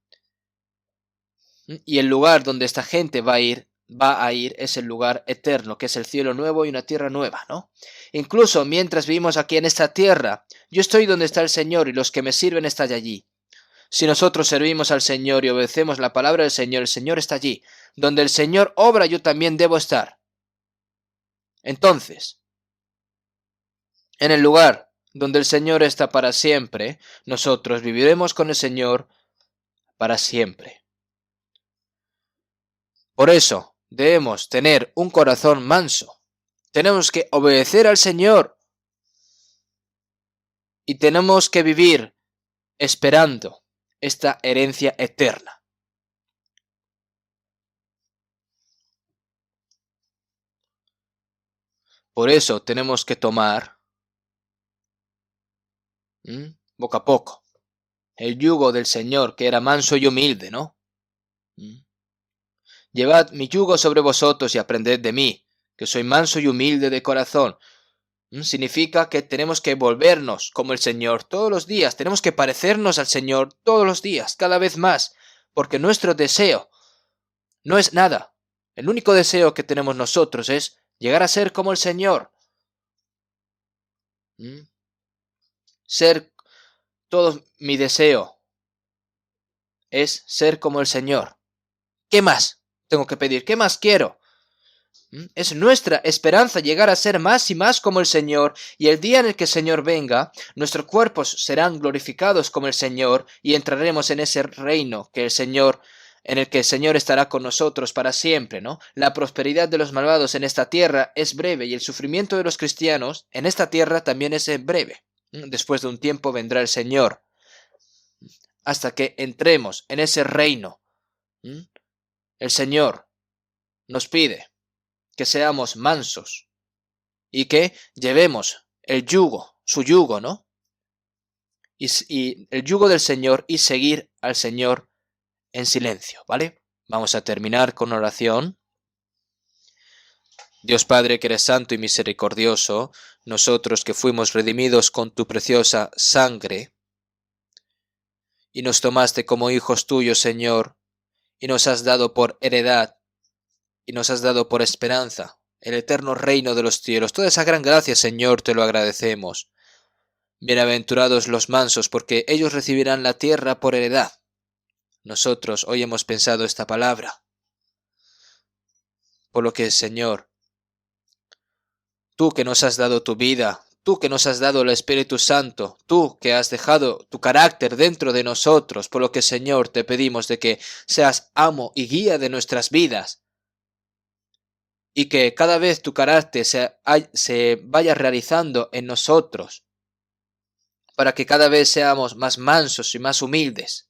Y el lugar donde esta gente va a ir es el lugar eterno, que es el cielo nuevo y una tierra nueva, ¿no? Incluso mientras vivimos aquí en esta tierra, yo estoy donde está el Señor y los que me sirven están allí. Si nosotros servimos al Señor y obedecemos la palabra del Señor, el Señor está allí. Donde el Señor obra, yo también debo estar. Entonces, en el lugar donde el Señor está para siempre, nosotros viviremos con el Señor para siempre. Por eso, debemos tener un corazón manso. Tenemos que obedecer al Señor. Y tenemos que vivir esperando esta herencia eterna. Por eso tenemos que tomar poco a poco el yugo del Señor, que era manso y humilde, ¿no? Llevad mi yugo sobre vosotros y aprended de mí, que soy manso y humilde de corazón. Significa que tenemos que volvernos como el Señor todos los días, tenemos que parecernos al Señor todos los días, cada vez más, porque nuestro deseo no es nada. El único deseo que tenemos nosotros es llegar a ser como el Señor. Todo mi deseo es ser como el Señor. ¿Qué más tengo que pedir? ¿Qué más quiero? Es nuestra esperanza llegar a ser más y más como el Señor, y el día en el que el Señor venga, nuestros cuerpos serán glorificados como el Señor y entraremos en ese reino en el que el Señor estará con nosotros para siempre, ¿no? La prosperidad de los malvados en esta tierra es breve y el sufrimiento de los cristianos en esta tierra también es breve. Después de un tiempo vendrá el Señor hasta que entremos en ese reino. El Señor nos pide que seamos mansos y que llevemos el yugo, su yugo, ¿no? Y el yugo del Señor y seguir al Señor en silencio, ¿vale? Vamos a terminar con oración. Dios Padre, que eres santo y misericordioso, nosotros que fuimos redimidos con tu preciosa sangre, y nos tomaste como hijos tuyos, Señor, y nos has dado por heredad, y nos has dado por esperanza el eterno reino de los cielos. Toda esa gran gracia, Señor, te lo agradecemos. Bienaventurados los mansos, porque ellos recibirán la tierra por heredad. Nosotros hoy hemos pensado esta palabra. Por lo que, Señor, tú que nos has dado tu vida, tú que nos has dado el Espíritu Santo, tú que has dejado tu carácter dentro de nosotros, por lo que, Señor, te pedimos de que seas amo y guía de nuestras vidas, y que cada vez tu carácter se vaya realizando en nosotros, para que cada vez seamos más mansos y más humildes.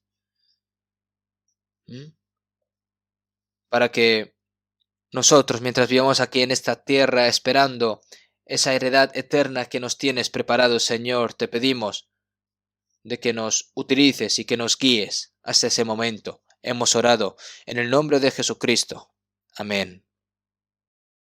Para que nosotros, mientras vivamos aquí en esta tierra esperando esa heredad eterna que nos tienes preparado, Señor, te pedimos de que nos utilices y que nos guíes hasta ese momento. Hemos orado en el nombre de Jesucristo. Amén.